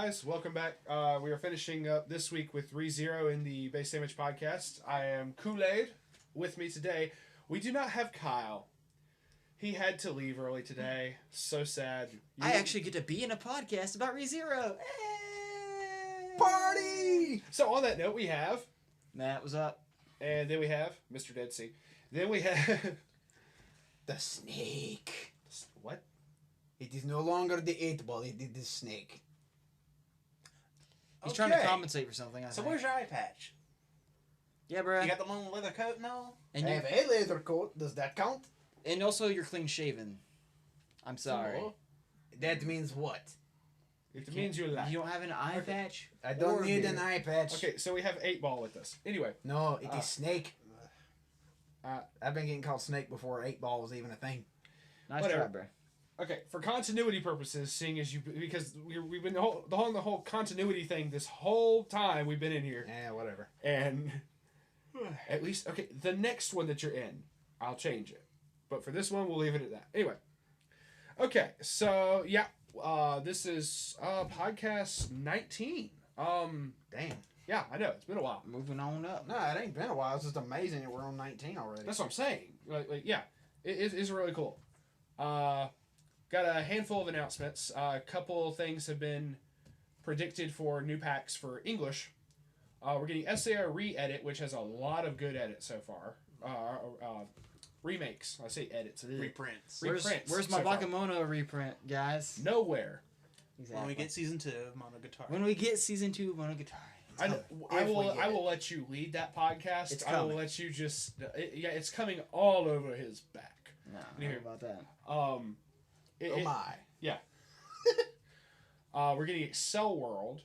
guys? Welcome back. We are finishing up this week with ReZero in the Base Damage Podcast. I am Kool-Aid. With me today, we do not have Kyle. He had to leave early today. So sad. I actually get to be in a podcast about ReZero. Party! So on that note, we have... Matt, what's up? And then we have Mr. Dead Sea. Then we have... The snake. What? It is no longer the 8-ball, it is the snake. He's trying to compensate for something, I So think. where's your eye patch? Yeah, bro. You got the long leather coat and all? And, I have a leather coat, does that count? and also, you're clean shaven. I'm sorry. So, that means what? It means you're alive. You don't have an eye patch? I don't or need beard? an eye patch. Okay, so we have 8-Ball with us. Anyway. No, it is snake. I've been getting called snake before 8-ball was even a thing. Nice Whatever. try, bro. Okay, for continuity purposes, seeing as because we've been the whole continuity thing this whole time we've been in here, Yeah, whatever. and at least the next one that you're in, I'll change it, but for this one we'll leave it at that. Anyway, okay, so yeah, this is podcast 19. Damn. Yeah, I know it's been a while. Moving on up. No, it ain't been a while. It's just amazing that we're on 19 already. That's what I'm saying. Like yeah, it's really cool. Got a handful of announcements. A couple things have been predicted for new packs for English. We're getting SAR re-edit, which has a lot of good edits so far. Remakes. I say edits. Reprints. Where's my so far. Bakemono reprint, guys? Nowhere. Exactly. When we get season 2 of Mono Guitar. When we get season 2 of Mono Guitar. I will let you lead that podcast. It's I will coming. let you just it's coming all over his back. No, I Here. don't know about that. oh my. Yeah. We're getting Excel World,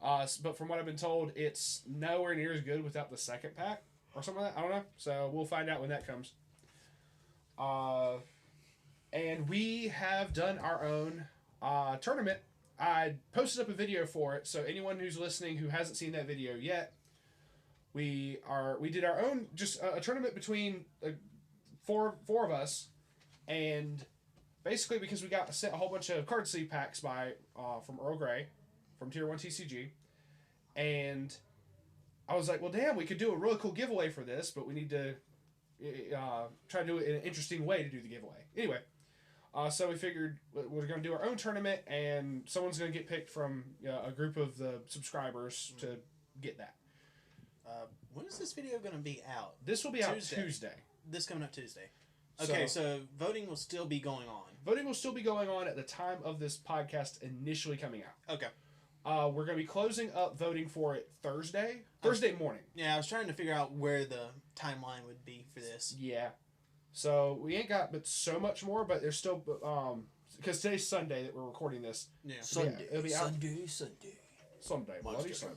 but from what I've been told, it's nowhere near as good without the second pack or something like that. I don't know. So we'll find out when that comes. And we have done our own tournament. I posted up a video for it, so anyone who's listening who hasn't seen that video yet, we did our own just a tournament between four of us, and basically because we got sent a whole bunch of card sleeve packs from Earl Grey, from Tier 1 TCG, and I was like, well, damn, we could do a really cool giveaway for this, but we need to try to do it in an interesting way to do the giveaway. Anyway. So we figured we're going to do our own tournament, and someone's going to get picked from a group of the subscribers to get that. When is this video going to be out? This will be out Tuesday. This coming up Tuesday. Okay, so voting will still be going on. Voting will still be going on at the time of this podcast initially coming out. Okay. We're going to be closing up voting for it Thursday morning. Yeah, I was trying to figure out where the timeline would be for this. Yeah. So we ain't got but so much more, but there's still because today's Sunday that we're recording this. Yeah. Sunday. It'll be out Sunday. Sunday. Bloody Sunday.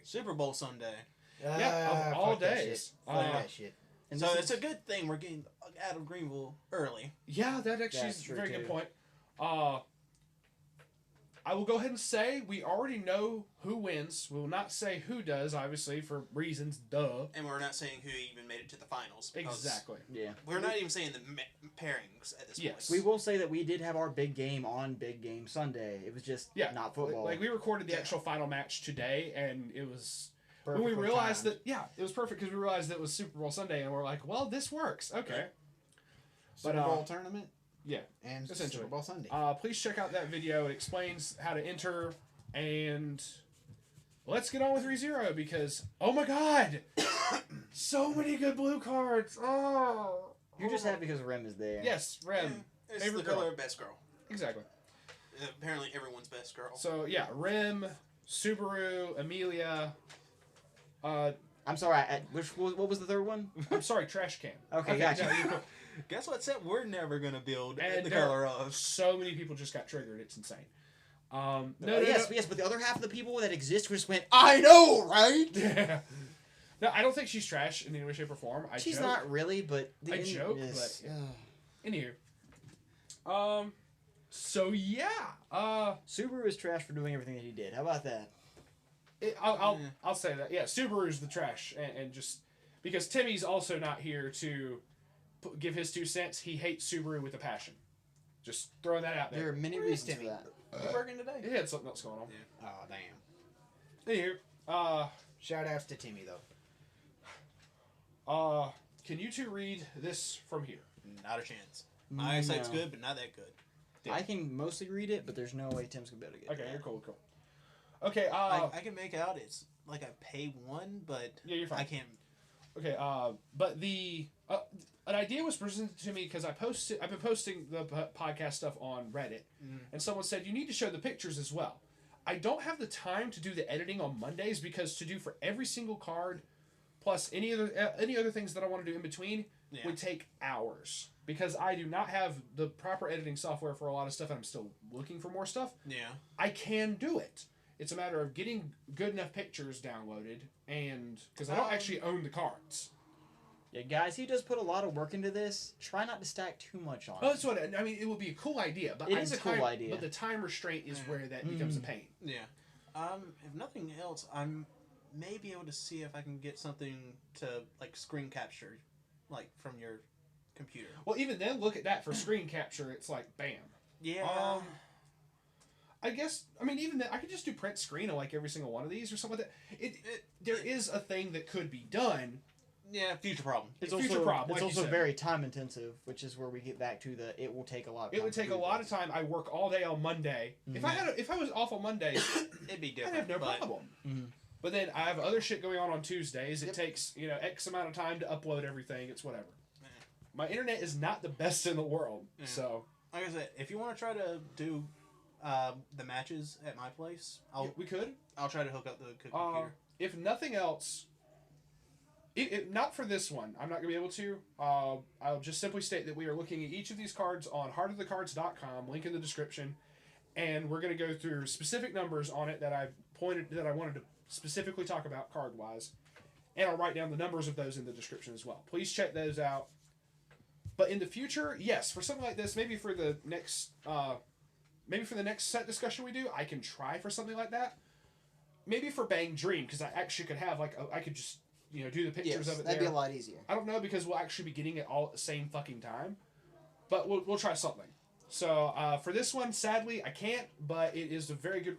Super Bowl Sunday. Yeah, of all fuck that days. shit. Fuck that shit. And So this it's a good thing we're getting out of Greenville early. Yeah, that actually That's is a true, very too. good point. I will go ahead and say we already know who wins. We will not say who does, obviously, for reasons. Duh. And we're not saying who even made it to the finals. because Exactly. Yeah. We're not even saying the pairings at this Yes. We will say that we did have our big game on Big Game Sunday. It was just not football. Like we recorded the actual final match today, and it was when we Perfectly realized timed. that it was perfect because we realized that it was Super Bowl Sunday, and we're like, well, this works. Okay. Super But, Bowl tournament Yeah. and essentially. Super Bowl Sunday. Please check out that video. It explains how to enter, and let's get on with ReZero because oh my god, so many good blue cards. Oh, You're just happy because Rem is there. Yes, Rem. It's Favorite the girl. color best girl. Exactly. Apparently everyone's best girl. So yeah, Rem, Subaru, Emilia. I'm sorry. What was the third one? I'm sorry, Trash Can. Okay, gotcha. no, you're cool. Guess what set we're never going to build And the there color are of? so many people just got triggered. It's insane. No, yes, but the other half of the people that exist just went, I know, right? Yeah. No, I don't think she's trash in any way, shape, or form. She's joke. not really, but... I joke, yes. but anywho. So yeah. Subaru is trash for doing everything that he did. How about that? I'll say that. Yeah, Subaru's the trash, and just because Timmy's also not here to give his 2 cents. He hates Subaru with a passion. Just throwing that out there. There are many Where is reasons for Timmy? that. You working today? It had something else going on. Yeah. Oh, damn. Anywho, Shout outs to Timmy, though. can you two read this from here? Not a chance. My eyesight's good, but not that good. Yeah. I can mostly read it, but there's no way Tim's gonna be able to get it. Okay, you're cool. Okay, I can make out it's like I pay one, but yeah, you're fine. I can't. Okay, but the an idea was presented to me because I've been posting the podcast stuff on Reddit, and someone said you need to show the pictures as well. I don't have the time to do the editing on Mondays because to do for every single card, plus any other things that I want to do in between would take hours because I do not have the proper editing software for a lot of stuff, and I'm still looking for more stuff. Yeah, I can do it. It's a matter of getting good enough pictures downloaded, and because I don't actually own the cards. Yeah, guys, he does put a lot of work into this. Try not to stack too much on. Oh, that's what I mean. It would be a cool idea, but it is a cool idea. But the time restraint is where that becomes a pain. Yeah. If nothing else, I'm may be able to see if I can get something to like screen capture, like from your computer. Well, even then, look at that for screen capture. It's like bam. Yeah. I guess even then I could just do print screen of like every single one of these or something like that. There is a thing that could be done. Yeah, future problem. It's future problem. It's like also very time intensive, which is where we get back to it will take a lot of time. It would take a lot of time. I work all day on Monday. Mm-hmm. If I was off on Mondays, it'd be different. I'd have no problem. Mm-hmm. But then I have other shit going on Tuesdays. It takes X amount of time to upload everything. It's whatever. My internet is not the best in the world, so like I said, if you want to try to do the matches at my place, we could. I'll try to hook up the computer. If nothing else, not for this one, I'm not going to be able to. I'll just simply state that we are looking at each of these cards on heartofthecards.com, link in the description, and we're going to go through specific numbers on it that I wanted to specifically talk about card-wise, and I'll write down the numbers of those in the description as well. Please check those out. But in the future, yes, for something like this, maybe for the next set discussion we do, I can try for something like that. Maybe for Bang Dream, because I actually could have I could just do the pictures of it. That'd be a lot easier. I don't know because we'll actually be getting it all at the same fucking time, but we'll try something. So for this one, sadly, I can't, but it is a very good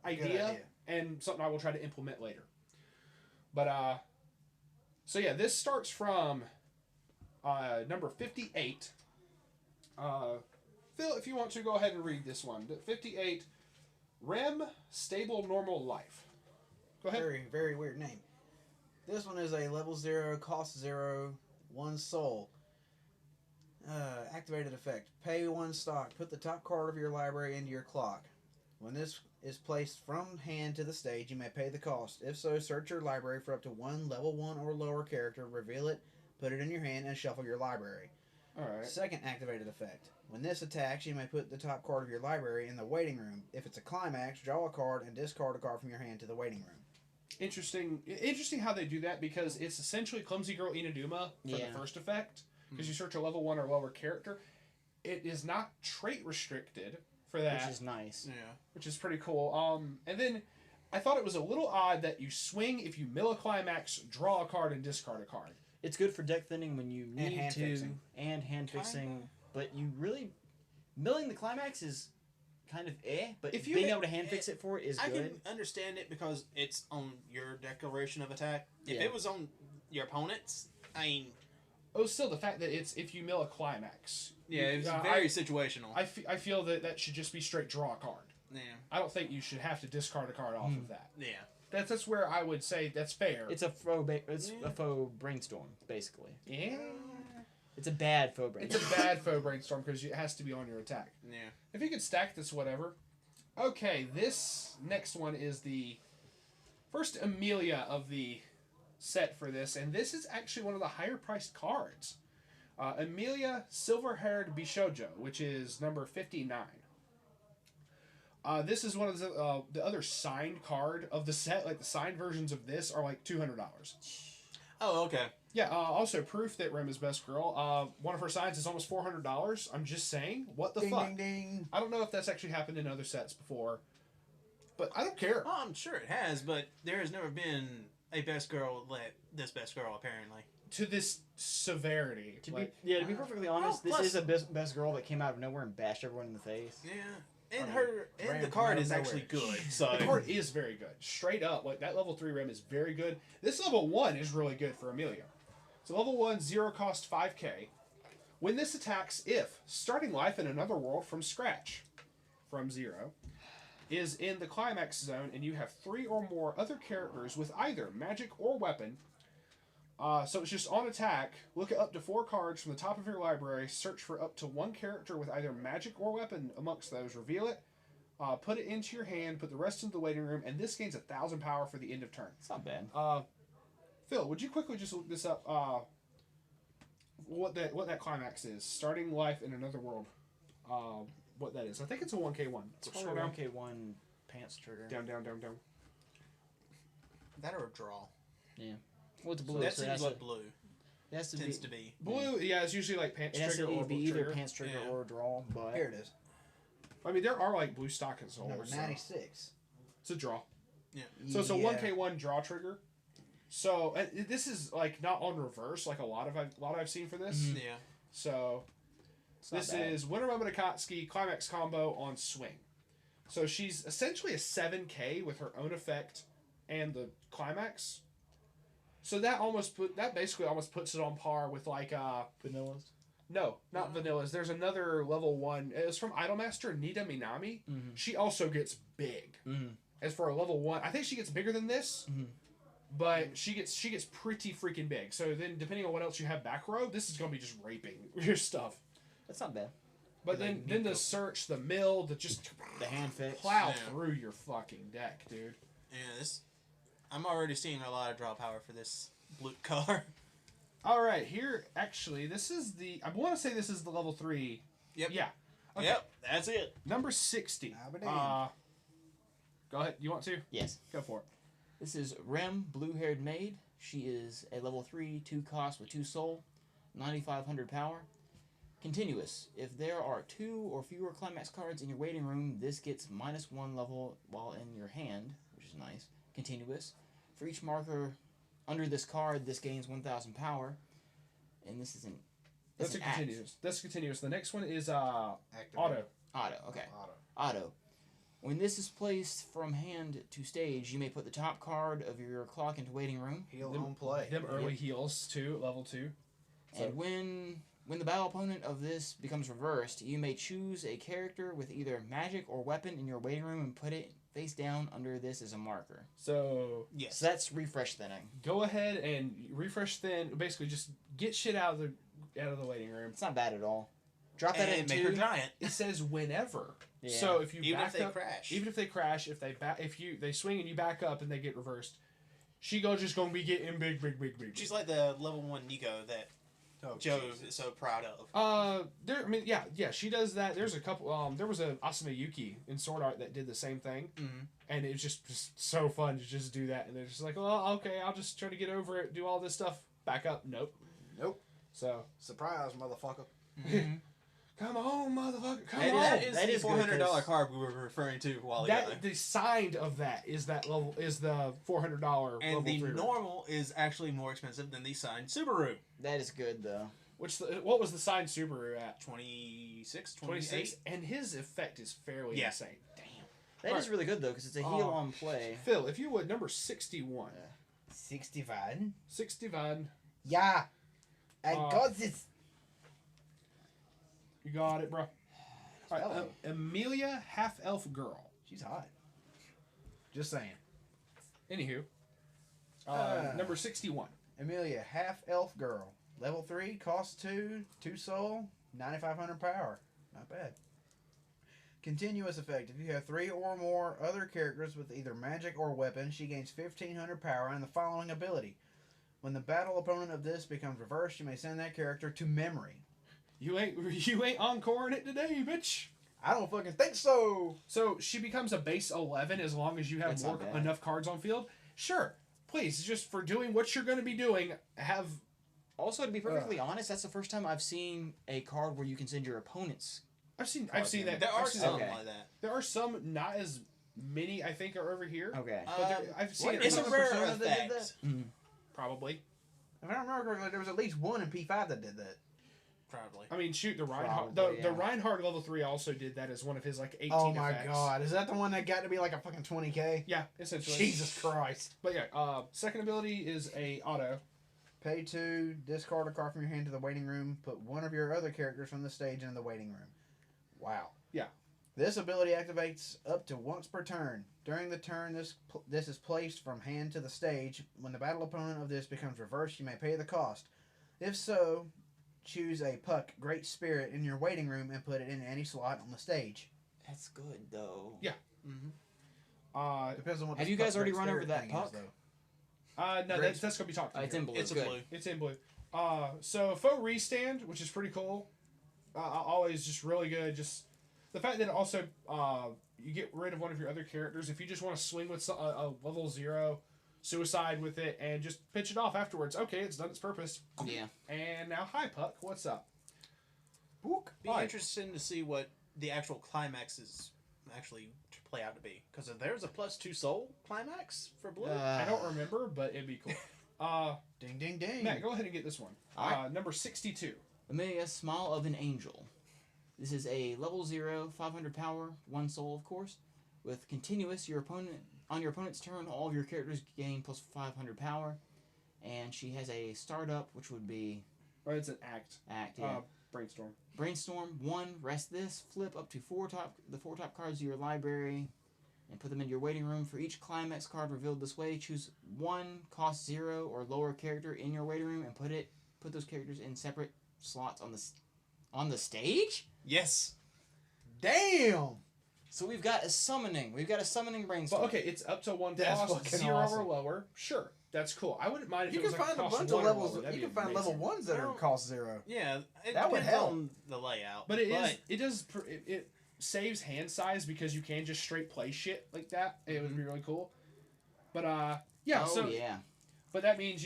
idea and something I will try to implement later. But so yeah, this starts from number 58. Phil, if you want to, go ahead and read this one. 58, Rem Stable Normal Life. Go ahead. Very, very weird name. This one is a level 0, cost 0, 1 soul. Activated effect. Pay 1 stock. Put the top card of your library into your clock. When this is placed from hand to the stage, you may pay the cost. If so, search your library for up to 1 level 1 or lower character, reveal it, put it in your hand, and shuffle your library. Alright. Second activated effect. When this attacks, you may put the top card of your library in the waiting room. If it's a climax, draw a card and discard a card from your hand to the waiting room. Interesting how they do that, because it's essentially Clumsy Girl Inaduma for the first effect, because you search a level 1 or lower character. It is not trait restricted for that. Which is nice. Yeah. Which is pretty cool. And then I thought it was a little odd that you swing if you mill a climax, draw a card, and discard a card. It's good for deck thinning when you need hand to, fixing. and hand fixing, but you really... Milling the climax is kind of but if being able to hand fix it for it is good. I can understand it because it's on your declaration of attack. If it was on your opponent's, still the fact that it's if you mill a climax. Yeah, it's very situational. I feel that should just be straight draw a card. Yeah. I don't think you should have to discard a card off of that. Yeah. That's where I would say that's fair. It's a faux brainstorm, basically. Yeah. It's a bad faux brainstorm. It's a bad faux brainstorm because it has to be on your attack. Yeah. If you could stack this, whatever. Okay, this next one is the first Emilia of the set for this, and this is actually one of the higher priced cards. Emilia Silver-Haired Bishojo, which is number 59. This is one of the other signed card of the set. Like the signed versions of this are like $200. Oh, okay. Yeah, also proof that Rem is best girl. One of her signs is almost $400. I'm just saying, what the fuck? Ding, ding. I don't know if that's actually happened in other sets before, but I don't care. Oh, I'm sure it has, but there has never been a best girl like this best girl, apparently. To this severity. To be perfectly honest, this is a best girl that came out of nowhere and bashed everyone in the face. Yeah. And ran the from card out of is actually nowhere. good. So The card is very good. Straight up, like that level 3 rim is very good. This level 1 is really good for Emilia. So level 1, 0 cost 5k. When this attacks, if starting life in another world from scratch, from 0, is in the climax zone and you have 3 or more other characters with either magic or weapon, so it's just on attack, look at up to 4 cards from the top of your library, search for up to 1 character with either magic or weapon amongst those, reveal it, put it into your hand, put the rest into the waiting room, and this gains 1,000 power for the end of turn. It's not bad. Phil, would you quickly just look this up? What that climax is? Starting life in another world. What that is? I think it's a 1k1. It's probably a 1k1 pants trigger. Down. that or a draw. Yeah. Well, it's blue. That so seems like blue. It has to Tends be. to be. Blue, yeah, it's usually like pants It has trigger to or be blue either trigger. pants trigger Yeah. or a draw, but Here it is. I mean, there are like blue stock and soul. Number So 96. it's a draw. Yeah. So it's a Yeah. 1k1 draw trigger. So this is like not on reverse like a lot I've seen for this. Yeah. So it's not this bad. is Winter Moment Akatsuki climax combo on swing. So she's essentially a 7k with her own effect and the climax. So that basically almost puts it on par with like vanillas. no, not vanillas. There's another level 1. It was from Idolmaster Nida Minami. Mm-hmm. She also gets big. Mm-hmm. As for a level 1, I think she gets bigger than this. Mm-hmm. But she gets pretty freaking big. So then, depending on what else you have back row, this is gonna be just raping your stuff. That's not bad. But Like then the Nico. search, the mill, the just The hand fix. plow Yeah. through your fucking deck, dude. Yeah. I'm already seeing a lot of draw power for this blue card. All right, here actually, this is I want to say this is the level 3. Yep. Yeah. Okay. Yep. That's it. Number 60. I'll be damned. Go ahead. You want to? Yes. Go for it. This is Rem, blue-haired maid. She is a level 3, 2 cost with 2 soul, 9,500 power. Continuous. If there are 2 or fewer climax cards in your waiting room, this gets -1 level while in your hand, which is nice. Continuous. For each marker under this card, this gains 1,000 power. And this is an That's a act. continuous. That's continuous. The next one is Activate. auto. Auto, okay. Auto. Auto. When this is placed from hand to stage, you may put the top card of your clock into waiting room. Heal Them- on play. Them early heals too, level 2. So- And when the battle opponent of this becomes reversed, you may choose a character with either magic or weapon in your waiting room and put it face down under this as a marker. So Yes. So that's refresh thinning. go ahead and refresh thin. Basically, just get shit out of the waiting room. It's not bad at all. Drop that and in make two. her giant. It says whenever. Yeah. So if you Even back if they up, crash. even if they crash, if they swing and you back up and they get reversed, she just gonna be getting big. She's like the level 1 Nico that Joe is so proud of. Yeah, she does that. There's a couple. There was a Asuna Yuki in Sword Art that did the same thing, Mm-hmm. and it's just so fun to just do that. And they're just like, oh, okay, I'll just try to get over it, do all this stuff, back up. Nope. So Surprise, motherfucker. come on, motherfucker, come That on. is That the is good, $400 'cause- card we were referring to a while ago. That the signed of that is the $400 And level the 3 normal is actually more expensive than the signed Subaru. That is good though. What was the signed Subaru at? 26, 26, 28. and his effect is fairly Yeah. insane. Damn. That is Alright. really good though because it's a heal on play. Phil, if you would, number 61. 65. 61. Yeah. I Uh, got this. You got it, bro. All right, Hello. Emilia, half-elf girl. She's hot. Just saying. Anywho, Ah. number 61. Emilia, half elf girl. Level 3, cost 2, 2 soul, 9,500 power. Not bad. Continuous effect. If you have 3 or more other characters with either magic or weapon, she gains 1,500 power and the following ability. When the battle opponent of this becomes reversed, you may send that character to memory. You ain't encoring it today, bitch. I don't fucking think so. So she becomes a base 11 as long as you have That's not bad. enough cards on field. Sure, please, just for doing what you're going to be doing, have. Also, to be perfectly honest, that's the first time I've seen a card where you can send your opponent's. I've seen Okay. that. There I've are seen some that. Okay. like that. There are some, not as many. I think are over here. Okay. But I've seen it. It's a Another rare Persona that did effect. Probably. If I remember correctly, there was at least one in P5 that did that. Probably. I mean, shoot, the Reinhardt, Probably, the yeah. Reinhardt level 3 also did that as one of his like 18 Oh my effects. god, is that the one that got to be like a fucking 20k? Yeah, essentially. Jesus Christ. But yeah, second ability is a auto. Pay 2, discard a card from your hand to the waiting room, put one of your other characters from the stage in the waiting room. Wow. Yeah. This ability activates up to once per turn. During the turn this is placed from hand to the stage. When the battle opponent of this becomes reversed, you may pay the cost. If so, choose a puck, Great Spirit, in your waiting room and put it in any slot on the stage. That's good though. Yeah. Mm-hmm. Depends on what Have this you guys puck, already Great run over Spirit that thing puck? is, though. No, Great- that's gonna be talked to. It's here. in blue. It's a good. blue. It's in blue. So faux restand, which is pretty cool. Always just really good. Just the fact that it also you get rid of one of your other characters if you just want to swing with a level 0 suicide with it and just pitch it off afterwards. Okay, it's done its purpose. Yeah. And now, hi Puck, what's up? Book. Be Hi. interesting to see what the actual climax is actually to play out to be. Because there's a +2 soul climax for blue. I don't remember, but it'd be cool. Ding, ding, ding. Matt, go ahead and get this one. Alright. Number 62. Emilia, Smile of an Angel. This is a level 0, 500 power, 1 soul, of course. With continuous, on your opponent's turn, all of your characters gain plus 500 power. And she has a startup, which would be Or it's an act. yeah. Brainstorm. Brainstorm. 1, rest this, flip up to the four top cards of your library, and put them in your waiting room. For each climax card revealed this way, choose 1 cost 0 or lower character in your waiting room and put those characters in separate slots on the stage. Yes. Damn. So we've got a summoning. But Brainstorm. okay, it's up to 1 That's cost, fucking 0 awesome. or lower. Sure, that's cool. I wouldn't mind if You it can was like find a cost bunch 1 of or levels. lower. That'd You be can find level amazing. 1s that are Well, cost 0. Yeah, it That would depends help. on the layout. But it saves hand size because you can just straight play shit like that. It would be really cool. But yeah, yeah. but that means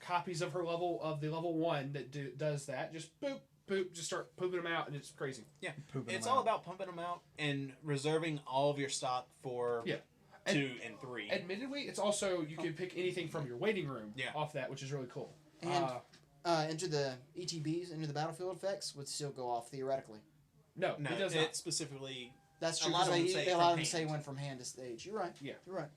copies of the level 1 that does that. Just boop poop, just start pooping them out, and it's crazy. Yeah, Pooping it's them all out. about pumping them out and reserving all of your stock for Yeah. 2 and 3. Admittedly, it's also you can pick anything from your waiting room off that, which is really cool. And enter the ETBs, enter the battlefield effects, would still go off theoretically. No, no, it does it not. specifically. That's A true. lot of them Because say they from allow them to hand. say went from hand to stage. You're right. Yeah. You're right.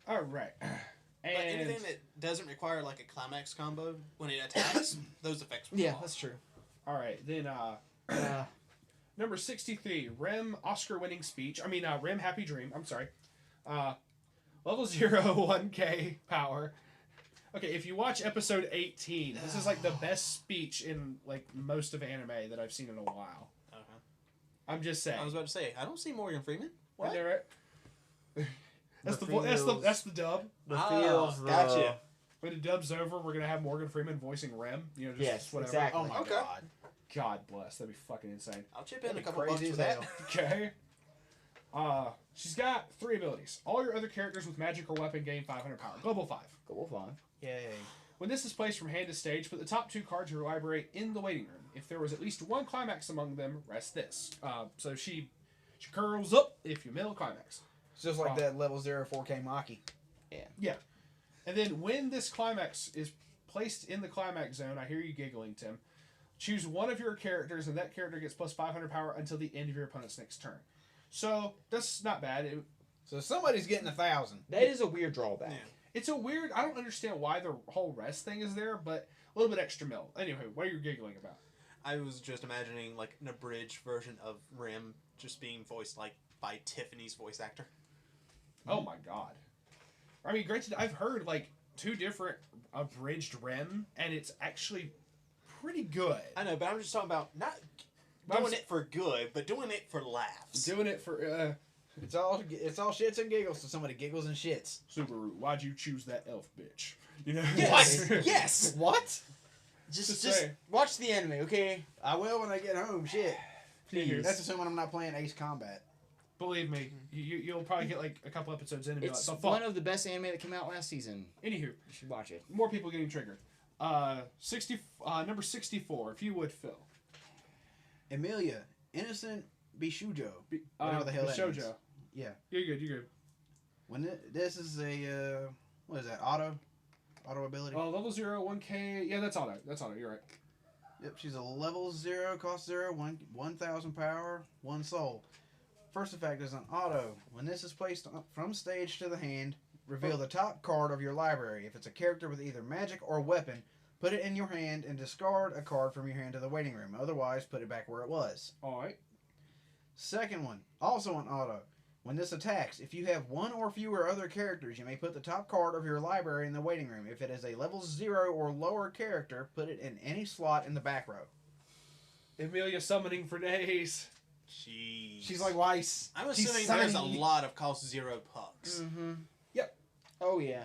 All right. But anything that doesn't require like a climax combo when it attacks, those effects will Yeah, go off. that's true. All right, then number 63, Rem Oscar-winning speech. I mean, Rem Happy Dream. I'm sorry. Level 0, 1K power. Okay, if you watch episode 18, this is like the best speech in like most of anime that I've seen in a while. Uh-huh. I'm just saying. I was about to say, I don't see Morgan Freeman. What? I know, right? That's The that's the dub. The Ah, feels, gotcha. When the dub's over, we're gonna have Morgan Freeman voicing Rem. You know, just Yes, whatever. exactly. Oh my Okay. god. God bless. That'd be fucking insane. I'll chip in That'd a be couple bucks crazy for as that. hell. Okay. She's got 3 abilities. All your other characters with magic or weapon gain 500 power. Global 5. Go 5. Yay. When this is placed from hand to stage, put the top 2 cards of your library in the waiting room. If there was at least one climax among them, rest this. So she curls up if you mill climax. It's just like that level 0 4K Maki. Yeah. And then when this climax is placed in the climax zone, I hear you giggling, Tim. Choose one of your characters, and that character gets plus 500 power until the end of your opponent's next turn. So that's not bad. So somebody's getting 1,000. That is a weird drawback. Yeah. It's a weird. I don't understand why the whole rest thing is there, but a little bit extra mill. Anyway, what are you giggling about? I was just imagining like an abridged version of Rim just being voiced like by Tiffany's voice actor. Oh my god. I mean, granted, I've heard like 2 different abridged Rem, and it's actually pretty good. I know, but I'm just talking about not But I'm doing s- it for good, but doing it for laughs. Doing it for It's all shits and giggles to somebody giggles and shits. Subaru. Why'd you choose that elf bitch? You know? Yes! Yes! What? Just say. watch the anime, okay? I will when I get home. Shit. Please. That's assuming I'm not playing Ace Combat. Believe me, you'll probably get like a couple episodes in and be It's like, the one fuck. of the best anime that came out last season. Anywho, You should watch it. more people getting triggered. Number 64, if you would, Phil. Emilia, innocent Bishujo. Whatever the hell that means. Shoujo. Yeah. You're good. When this is a what is that? Auto ability. Level 0, 1K. Yeah, that's auto. You're right. Yep, she's a level 0, cost 0, 1,000 power, 1 soul. First effect is an auto. When this is placed from stage to the hand, reveal the top card of your library. If it's a character with either magic or weapon, put it in your hand and discard a card from your hand to the waiting room. Otherwise, put it back where it was. Alright. Second one, also an auto. When this attacks, if you have one or fewer other characters, you may put the top card of your library in the waiting room. If it is a level 0 or lower character, put it in any slot in the back row. Emilia summoning for days. Jeez. She's like Weiss. I'm assuming there's a lot of cost 0 pucks. Mm-hmm. Yep. Oh, yeah.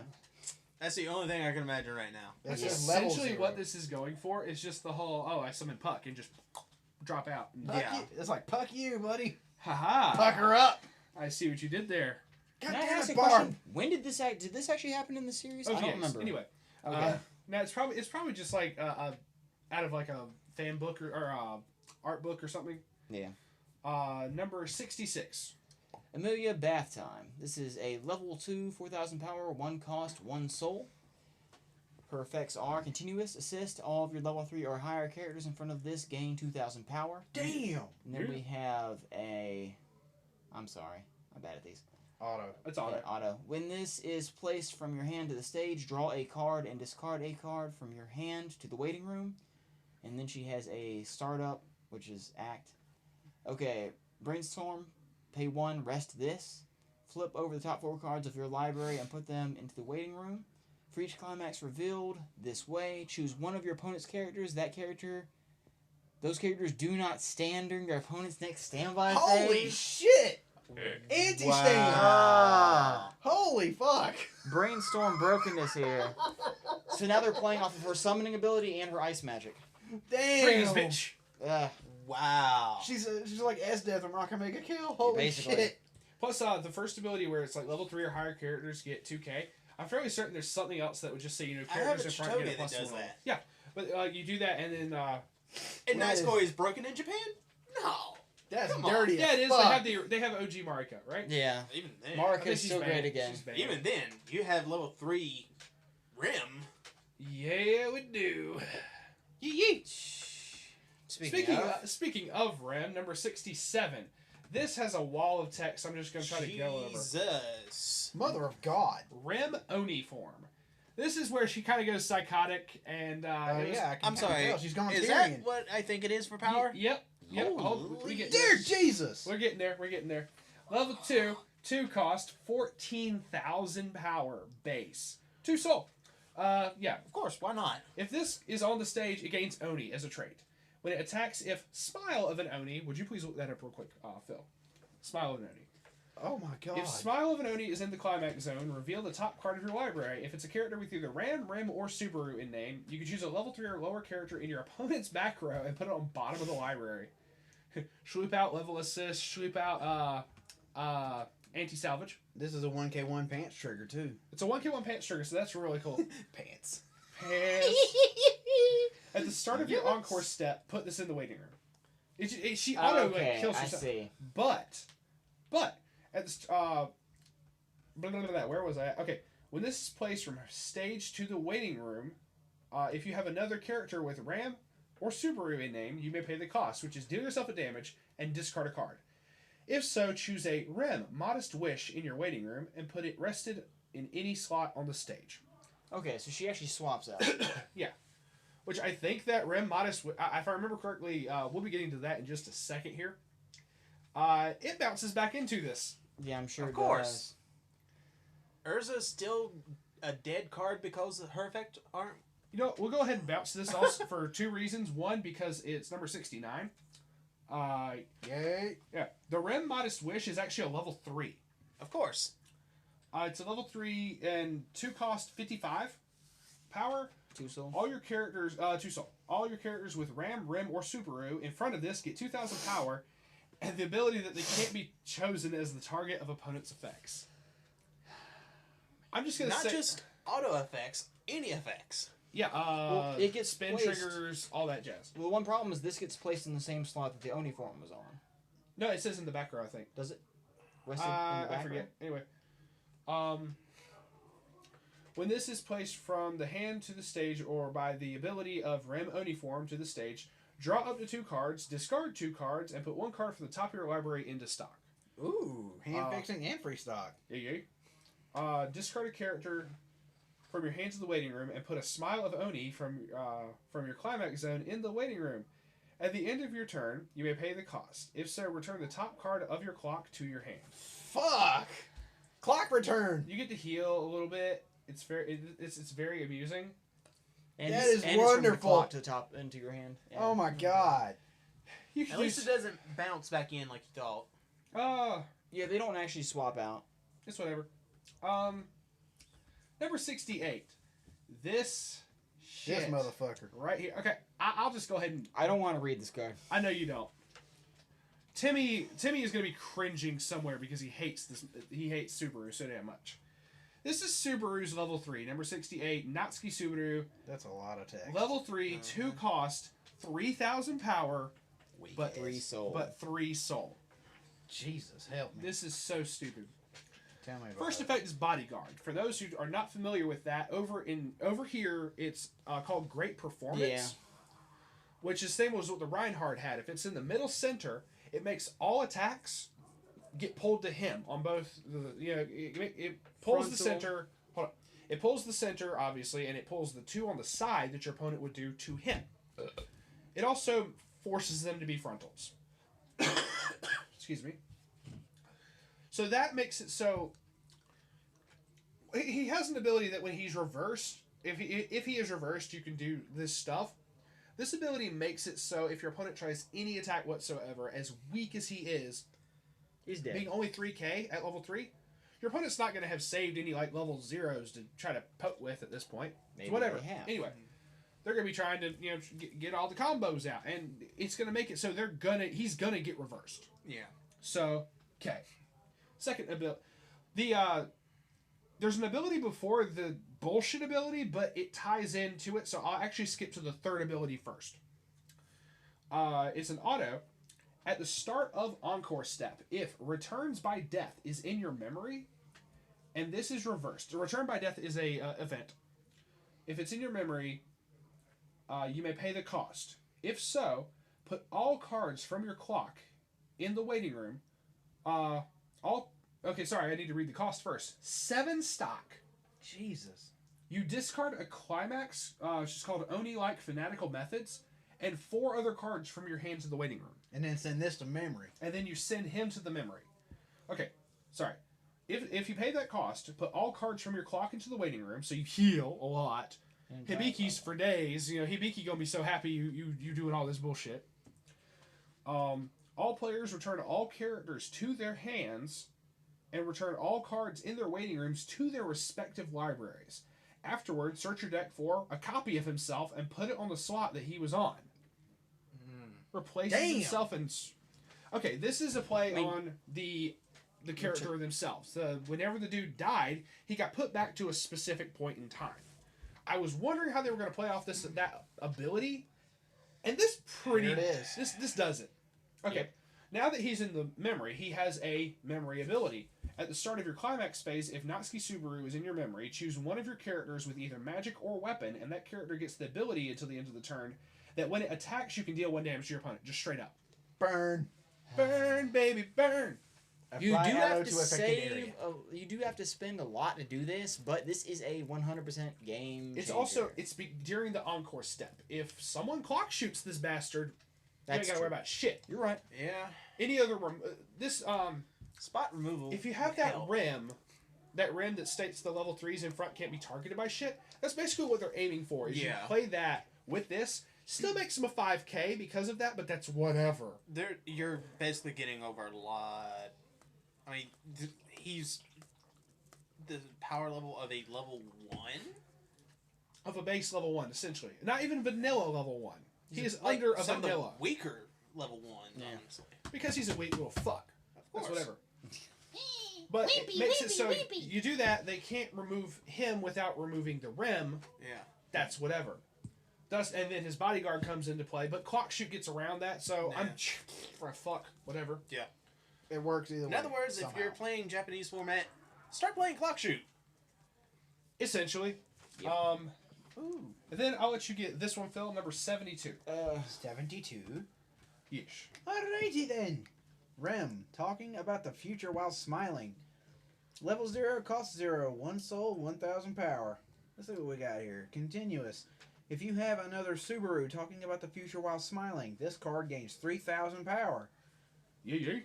That's the only thing I can imagine right now. That's Yeah. just level Essentially 0. what this is going for is just the whole, I summon Puck and just drop out. Puck Yeah. you. It's like, puck you, buddy. Haha. Puck her up. I see what you did there. God Can I damn ask it, a Barb. question? When did this did this actually happen in the series? Oh, I don't yes. remember. Anyway. Okay. Now it's probably just like out of like a fan book or art book or something. Yeah. Number 66. Emilia Bath Time. This is a level 2, 4,000 power, 1 cost, 1 soul. Her effects are continuous, assist. All of your level 3 or higher characters in front of this gain 2,000 power. Damn. And then we have a... I'm sorry. I'm bad at these. Auto. That's all Yeah, right. auto. When this is placed from your hand to the stage, draw a card and discard a card from your hand to the waiting room. And then she has a startup, which is act. Okay, brainstorm, pay 1, rest this. Flip over the top 4 cards of your library and put them into the waiting room. For each climax revealed this way, choose one of your opponent's characters. Those characters do not stand during their opponent's next standby Holy phase. shit. Anti-stand. Ah. Holy fuck. Brainstorm brokenness here. So now they're playing off of her summoning ability and her ice magic. Damn. Bring this bitch. Wow. She's like S-Death from Rock and Mega Kill. Holy Basically. shit. Plus, the first ability where it's like level 3 or higher characters get 2k. I'm fairly certain there's something else that would just say, I have characters a in front get a Chitoge that plus does 1. that. Yeah, but you do that and then... And That Nice is- Boy is broken in Japan? No. That's Come on. dirty yeah, it is. fuck. They have OG Marika, right? Yeah. Even then. I Mark think is she's still banned. great again. She's banned. Even then, you have level 3 Rim. Yeah, we do. Yee. Speaking of Rem, number 67. This has a wall of text. I'm just going to try to go over. Jesus. Mother of God. Rem Oni form. This is where she kind of goes psychotic and Oh, yeah, I can I'm sorry. tell. She's gone Is Tyrion. that what I think it is for power? Yep. Holy we get Dear there. Jesus. We're getting there. We're getting there. Level 2 cost 14,000 power base. 2 soul. Yeah. Of course, why not? If this is on the stage, it gains Oni as a trait. When it attacks, if Smile of an Oni, would you please look that up real quick, Phil? Smile of an Oni. Oh my God. If Smile of an Oni is in the climax zone, reveal the top card of your library. If it's a character with either Ram, or Subaru in name, you can choose a level 3 or lower character in your opponent's back row and put it on bottom of the library. Swoop out, level assist, swoop out, anti-salvage. This is a 1K1 pants trigger, too. It's a 1K1 pants trigger, so that's really cool. Pants. Pants. At the start of your Yes. encore step, put this in the waiting room. She auto kills I herself. see. But at the where was I at? Okay, when this is placed from stage to the waiting room, if you have another character with Ram or Subaru in name, you may pay the cost, which is deal yourself a damage and discard a card. If so, choose a Rem Modest Wish in your waiting room and put it rested in any slot on the stage. Okay, so she actually swaps out. Yeah. Which I think that Rem Modest, if I remember correctly, we'll be getting to that in just a second here. It bounces back into this. Yeah, I'm sure Of it course. Urza's still a dead card because her effect aren't. You know, we'll go ahead and bounce this also for 2 reasons. One, because it's number 69. Yay. Yeah. The Rem Modest Wish is actually a level 3. Of course. It's a level 3 and 2 cost 55 power. 2 soul. All your characters, 2 soul. All your characters with Ram, or Subaru in front of this get 2,000 power, and the ability that they can't be chosen as the target of opponent's effects. I'm just gonna Not say, just auto effects, any effects. yeah. Well, it gets spin placed- triggers, all that jazz. Well, one problem is this gets placed in the same slot that the Oni form was on. No, it says in the back row, I think. Does it? Rested in the I back forget. row? Anyway, When this is placed from the hand to the stage or by the ability of Rem Oni form to the stage, draw up to 2 cards, discard 2 cards, and put 1 card from the top of your library into stock. Ooh, hand fixing and free stock. Yeah. Discard a character from your hand to the waiting room and put a Smile of Oni from your climax zone in the waiting room. At the end of your turn, you may pay the cost. If so, return the top card of your clock to your hand. Fuck! Clock return! You get to heal a little bit. It's very amusing. And That it's- is and it's from the wonderful. clock to the top into your hand. Yeah. Oh my god. You can At least it doesn't bounce back in like you thought. Yeah, they don't actually swap out. It's whatever. Number 68. This shit. This motherfucker. Right here. Okay, I'll just go ahead and... I don't want to read this card. I know you don't. Timmy is going to be cringing somewhere because he hates this. He hates Subaru so damn much. This is Subaru's level 3, number 68, Natsuki Subaru. That's a lot of text. Level 3, 2 cost, 3,000 power, but 3 soul. But 3 soul. Jesus, help me. This is so stupid. Tell me about First it. effect is Bodyguard. For those who are not familiar with that, over here it's called Great Performance, Yeah. which is the same as what the Reinhardt had. If it's in the middle center, it makes all attacks get pulled to him on both. It pulls the Frontal. center. Hold on. It pulls the center, obviously, and it pulls the 2 on the side that your opponent would do to him. It also forces them to be frontals. Excuse me. So that makes it so he has an ability that when he's reversed, if he is reversed, you can do this stuff. This ability makes it so if your opponent tries any attack whatsoever, as weak as he is, He's dead. being only 3k at level 3, your opponent's not going to have saved any like level 0s to try to poke with at this point. Maybe So whatever. they have. Anyway, they're going to be trying to get all the combos out, and it's going to make it so he's going to get reversed. Yeah. So, okay. Second ability. There's an ability before the bullshit ability, but it ties into it, so I'll actually skip to the third ability first. It's an auto. At the start of Encore Step, if Returns by Death is in your memory, and this is reversed. Return by Death is a event. If it's in your memory, you may pay the cost. If so, put all cards from your clock in the waiting room. Okay, sorry, I need to read the cost first. 7 stock. Jesus. You discard a climax, which is called Oni-like Fanatical Methods, and 4 other cards from your hand to the waiting room. And then send this to memory. And then you send him to the memory. Okay, sorry. If you pay that cost, put all cards from your clock into the waiting room, so you heal a lot. Hibiki's for days. Hibiki gonna be so happy you doing all this bullshit. All players return all characters to their hands and return all cards in their waiting rooms to their respective libraries. Afterwards, search your deck for a copy of himself and put it on the slot that he was on. Replaces himself in... Okay, this is a play on the character themselves. Whenever the dude died, he got put back to a specific point in time. I was wondering how they were going to play off that ability, and this Here it is. This does it. Okay, Yep. Now that he's in the memory, he has a memory ability. At the start of your climax phase, if Natsuki Subaru is in your memory, choose one of your characters with either magic or weapon, and that character gets the ability until the end of the turn that when it attacks, you can deal 1 damage to your opponent, just straight up. Burn. Burn, baby, burn. You do Apply arrow have to affected save. area. You do have to spend a lot to do this, but this is a 100% game. It's changer. also during the encore step. If someone clock shoots this bastard, you ain't That's gotta true. worry about shit. You're right. Yeah. Any other this Spot removal. if you have would that help. rim that states the level 3s in front can't be targeted by shit, that's basically what they're aiming for. Is you Yeah. play that with this, still makes them a 5k because of that, but that's whatever. You're basically getting over a lot. I mean, he's the power level of a level 1. Of a base level 1, essentially. Not even vanilla level 1. He is Like, under a some of vanilla. the weaker level 1, Yeah. honestly. Because he's a weak little fuck. That's course. whatever. But it makes it so you do that, they can't remove him without removing the rim. Yeah. That's whatever. And then his bodyguard comes into play, but clock shoot gets around that, so Yeah. I'm for a fuck, whatever. It works either way. In other words, somehow. if you're playing Japanese format, start playing clock shoot. Essentially. Yep. Ooh. And then I'll let you get this one, Phil, number 72. 72. Yeesh. Alrighty then. Rem, talking about the future while smiling. Level 0, cost 0, 1 soul, 1000 power. Let's see what we got here. Continuous. If you have another Subaru talking about the future while smiling, this card gains 3000 power. Yeah.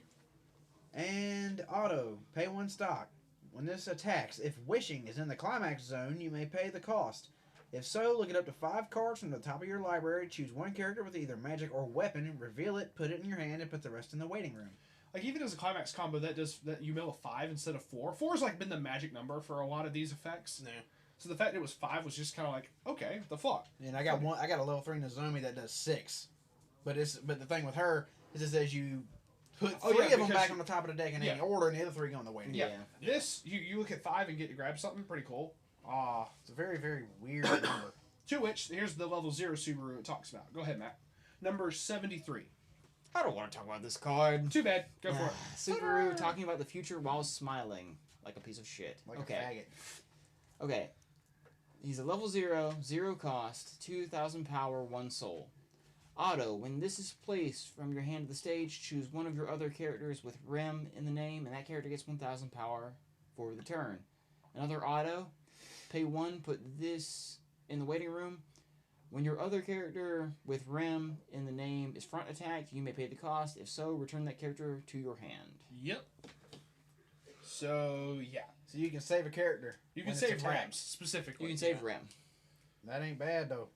And auto, pay 1 stock. When this attacks, if wishing is in the climax zone, you may pay the cost. If so, look at up to 5 cards from the top of your library, choose 1 character with either magic or weapon, reveal it, put it in your hand, and put the rest in the waiting room. Like, even as a climax combo, that you mill a 5 instead of 4. 4 has, like, been the magic number for a lot of these effects. Yeah. So the fact that it was 5 was just kind of like, okay, what the fuck? And I got a level 3 Nozomi that does 6. But the thing with her is it says you put 3 of them back on the top of the deck in any order, and the other 3 go in the waiting room. Yeah. This, you look at 5 and get to grab something, pretty cool. It's a very, very weird number. To which, here's the level 0 Subaru it talks about. Go ahead, Matt. Number 73. I don't want to talk about this card. Too bad. Go for it. Subaru talking about the future while smiling. Like a piece of shit. Like okay. a faggot. Okay. He's a level 0, 0 cost, 2000 power, 1 soul. Auto, when this is placed from your hand to the stage, choose one of your other characters with Rem in the name, and that character gets 1000 power for the turn. Another auto, pay 1, put this in the waiting room. When your other character with Rem in the name is front attacked, you may pay the cost. If so, return that character to your hand. Yep. So, yeah. So you can save a character. You can save Rams, specifically. You can save Rem. That ain't bad, though.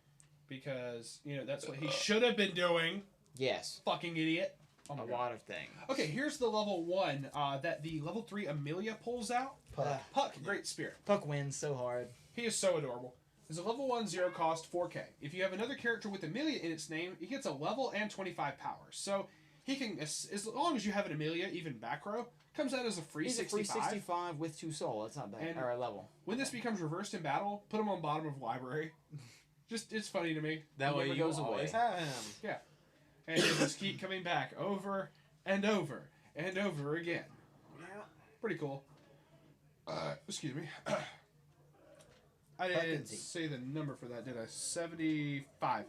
Because, that's what he should have been doing. Yes. Fucking idiot. Oh my a God. lot of things. Okay, here's the level 1 that the level 3 Emilia pulls out. Puck, Great Spirit. Puck wins so hard. He is so adorable. There's a level 1 0 cost 4K. If you have another character with Emilia in its name, he gets a level and 25 power. So he can, as long as you have an Emilia, even back row, comes out as a free He's 65. a free 65 with 2 soul. That's not bad. And or a level. When this becomes reversed in battle, put him on bottom of library. Just, it's funny to me. That way you goes always away. have him. Yeah. And he'll just keep coming back over and over and over again. Yeah. Pretty cool. Excuse me. I didn't say the number for that, did I? 75.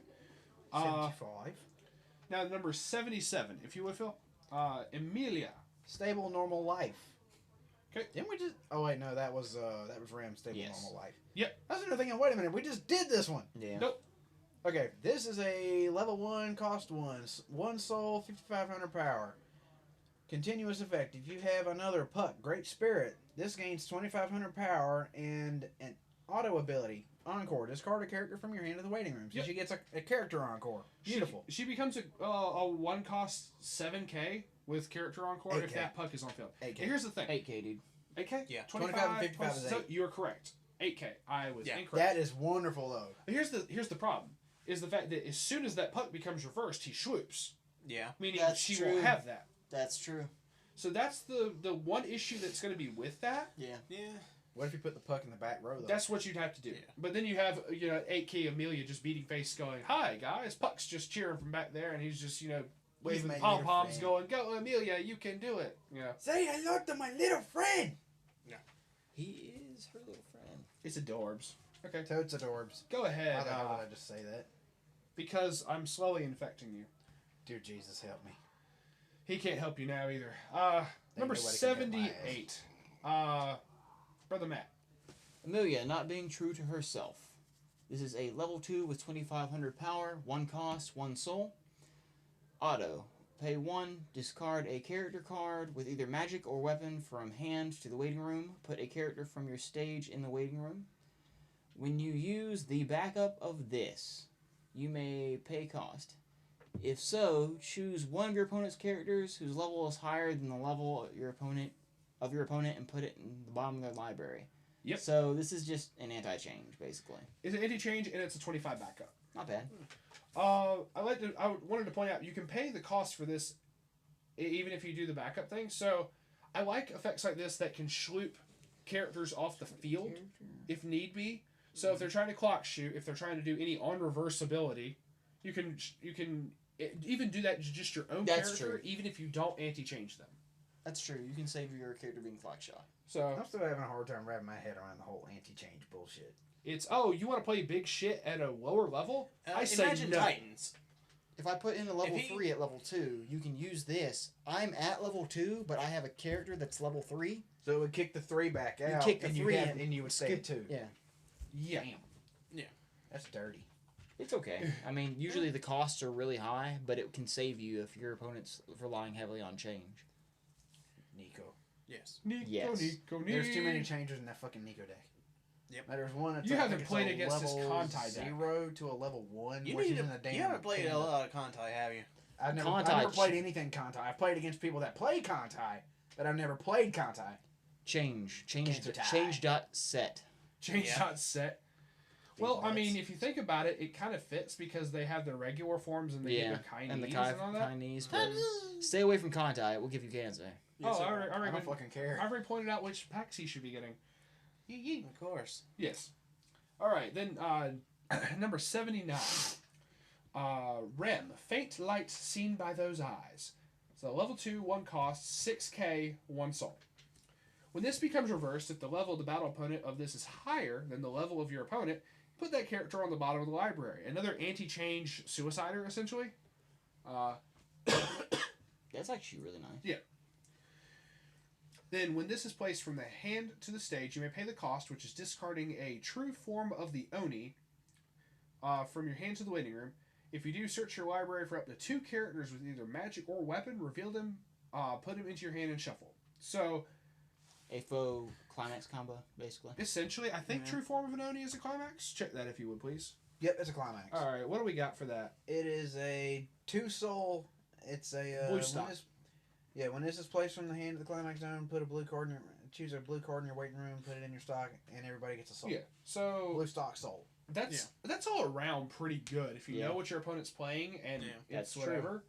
75. Now, number 77, if you would, Phil. Emilia. Stable normal life. Okay. Didn't we just? Oh wait, no, that was Ram. Stable Yes. normal life. Yep. I was thinking, wait a minute, we just did this one. Yeah. Nope. Okay, this is a level 1, cost 1, 1 soul, 5500 power. Continuous effect. If you have another Puck, Great Spirit, this gains 2500 power and an auto ability. Encore. Discard a character from your hand to the waiting room. So Yep. she gets a character encore. Beautiful. She becomes a 1 cost 7K with character encore 8K. if that Puck is on field. 8K. And here's the thing. 8K, dude. 8K? Yeah. 25 and 55 is 8. You're correct. 8K. I was incorrect. That is wonderful, though. Here's the problem. Is the fact that as soon as that Puck becomes reversed, he swoops. Yeah. Meaning That's she true. won't have that. That's true. So that's the one issue that's going to be with that. Yeah. Yeah. What if you put the Puck in the back row, though? That's what you'd have to do. Yeah. But then you have 8K Emilia just beating face going, "Hi guys!" Puck's just cheering from back there, and he's just waving my pom little poms, friend. going, "Go Emilia, you can do it." Yeah. Say hello to my little friend. He is her little friend. It's adorbs. Okay. Totes adorbs. Go ahead. How the hell did I just say that? Because I'm slowly infecting you. Dear Jesus, help me. He can't help you now either. Number nobody can help my 78. Brother Matt. Emilia, not being true to herself. This is a level 2 with 2500 power, 1 cost, 1 soul. Auto. Pay 1, discard a character card with either magic or weapon from hand to the waiting room. Put a character from your stage in the waiting room. When you use the backup of this, you may pay cost. If so, choose one of your opponent's characters whose level is higher than the level of your opponent and put it in the bottom of their library. Yep. So this is just an anti-change, basically. It's an anti-change, and it's a 25 backup. Not bad. I wanted to point out, you can pay the cost for this even if you do the backup thing. So I like effects like this that can sloop characters off the field if need be. So if they're trying to clock shoot, if they're trying to do any on reverse ability, you can even do that to just your own That's character, true. even if you don't anti-change them. That's true. You can save your character being flag shot. So I'm still having a hard time wrapping my head around the whole anti-change bullshit. it's you want to play big shit at a lower level? I say Imagine no. Titans. If I put in a level If he- 3 at level 2, you can use this. I'm at level 2, but I have a character that's level 3. So it would kick the 3 back out, kick the and 3 and you would stay at 2. Yeah. Yeah. Damn. That's dirty. It's okay. I mean, usually the costs are really high, but it can save you if your opponent's relying heavily on change. Nico. Yes. Nico, Yes. Nico, There's too many changers in that fucking Nico deck. Yep. There's one that's You I haven't think it's played a against this level Contai deck. 0 to a level 1. You which need is in to. a damn You haven't played a panda. lot of Contai, have you? I've never Contai played anything Contai. I've played against people that play Contai, but I've never played Contai. Change Contai. dot set. Change Yeah. not set. Well, I Defaults. mean, if you think about it, it kind of fits because they have the regular forms and they Yeah, give their and the Chinese and all that. Chinese, but stay away from Contai. It will give you cancer. Oh, I already, I don't fucking care. I've already pointed out which packs he should be getting. Of course. Yes. All right, then number 79. Rem, faint light seen by those eyes. So level 2, 1 cost, 6k, 1 soul. When this becomes reversed, if the level of the battle opponent of this is higher than the level of your opponent, put that character on the bottom of the library. Another anti-change suicider, essentially. That's actually really nice. Then, when this is placed from the hand to the stage, you may pay the cost, which is discarding a true form of the Oni from your hand to the waiting room. If you do, search your library for up to 2 characters with either magic or weapon, reveal them, put them into your hand, and shuffle. So, A faux climax combo, basically. essentially, I think Yeah. true form of an Oni is a climax. Check that if you would, please. Yep, it's a climax. All right, what do we got for that? It is a 2 soul. It's a Blue stock. When this is placed from the hand to the climax zone, put a blue card in your choose a blue card in your waiting room, put it in your stock, and everybody gets a soul. Yeah, so Blue stock soul. that's all around pretty good if you Yeah. know what your opponent's playing and Yeah. it's That's true. whatever.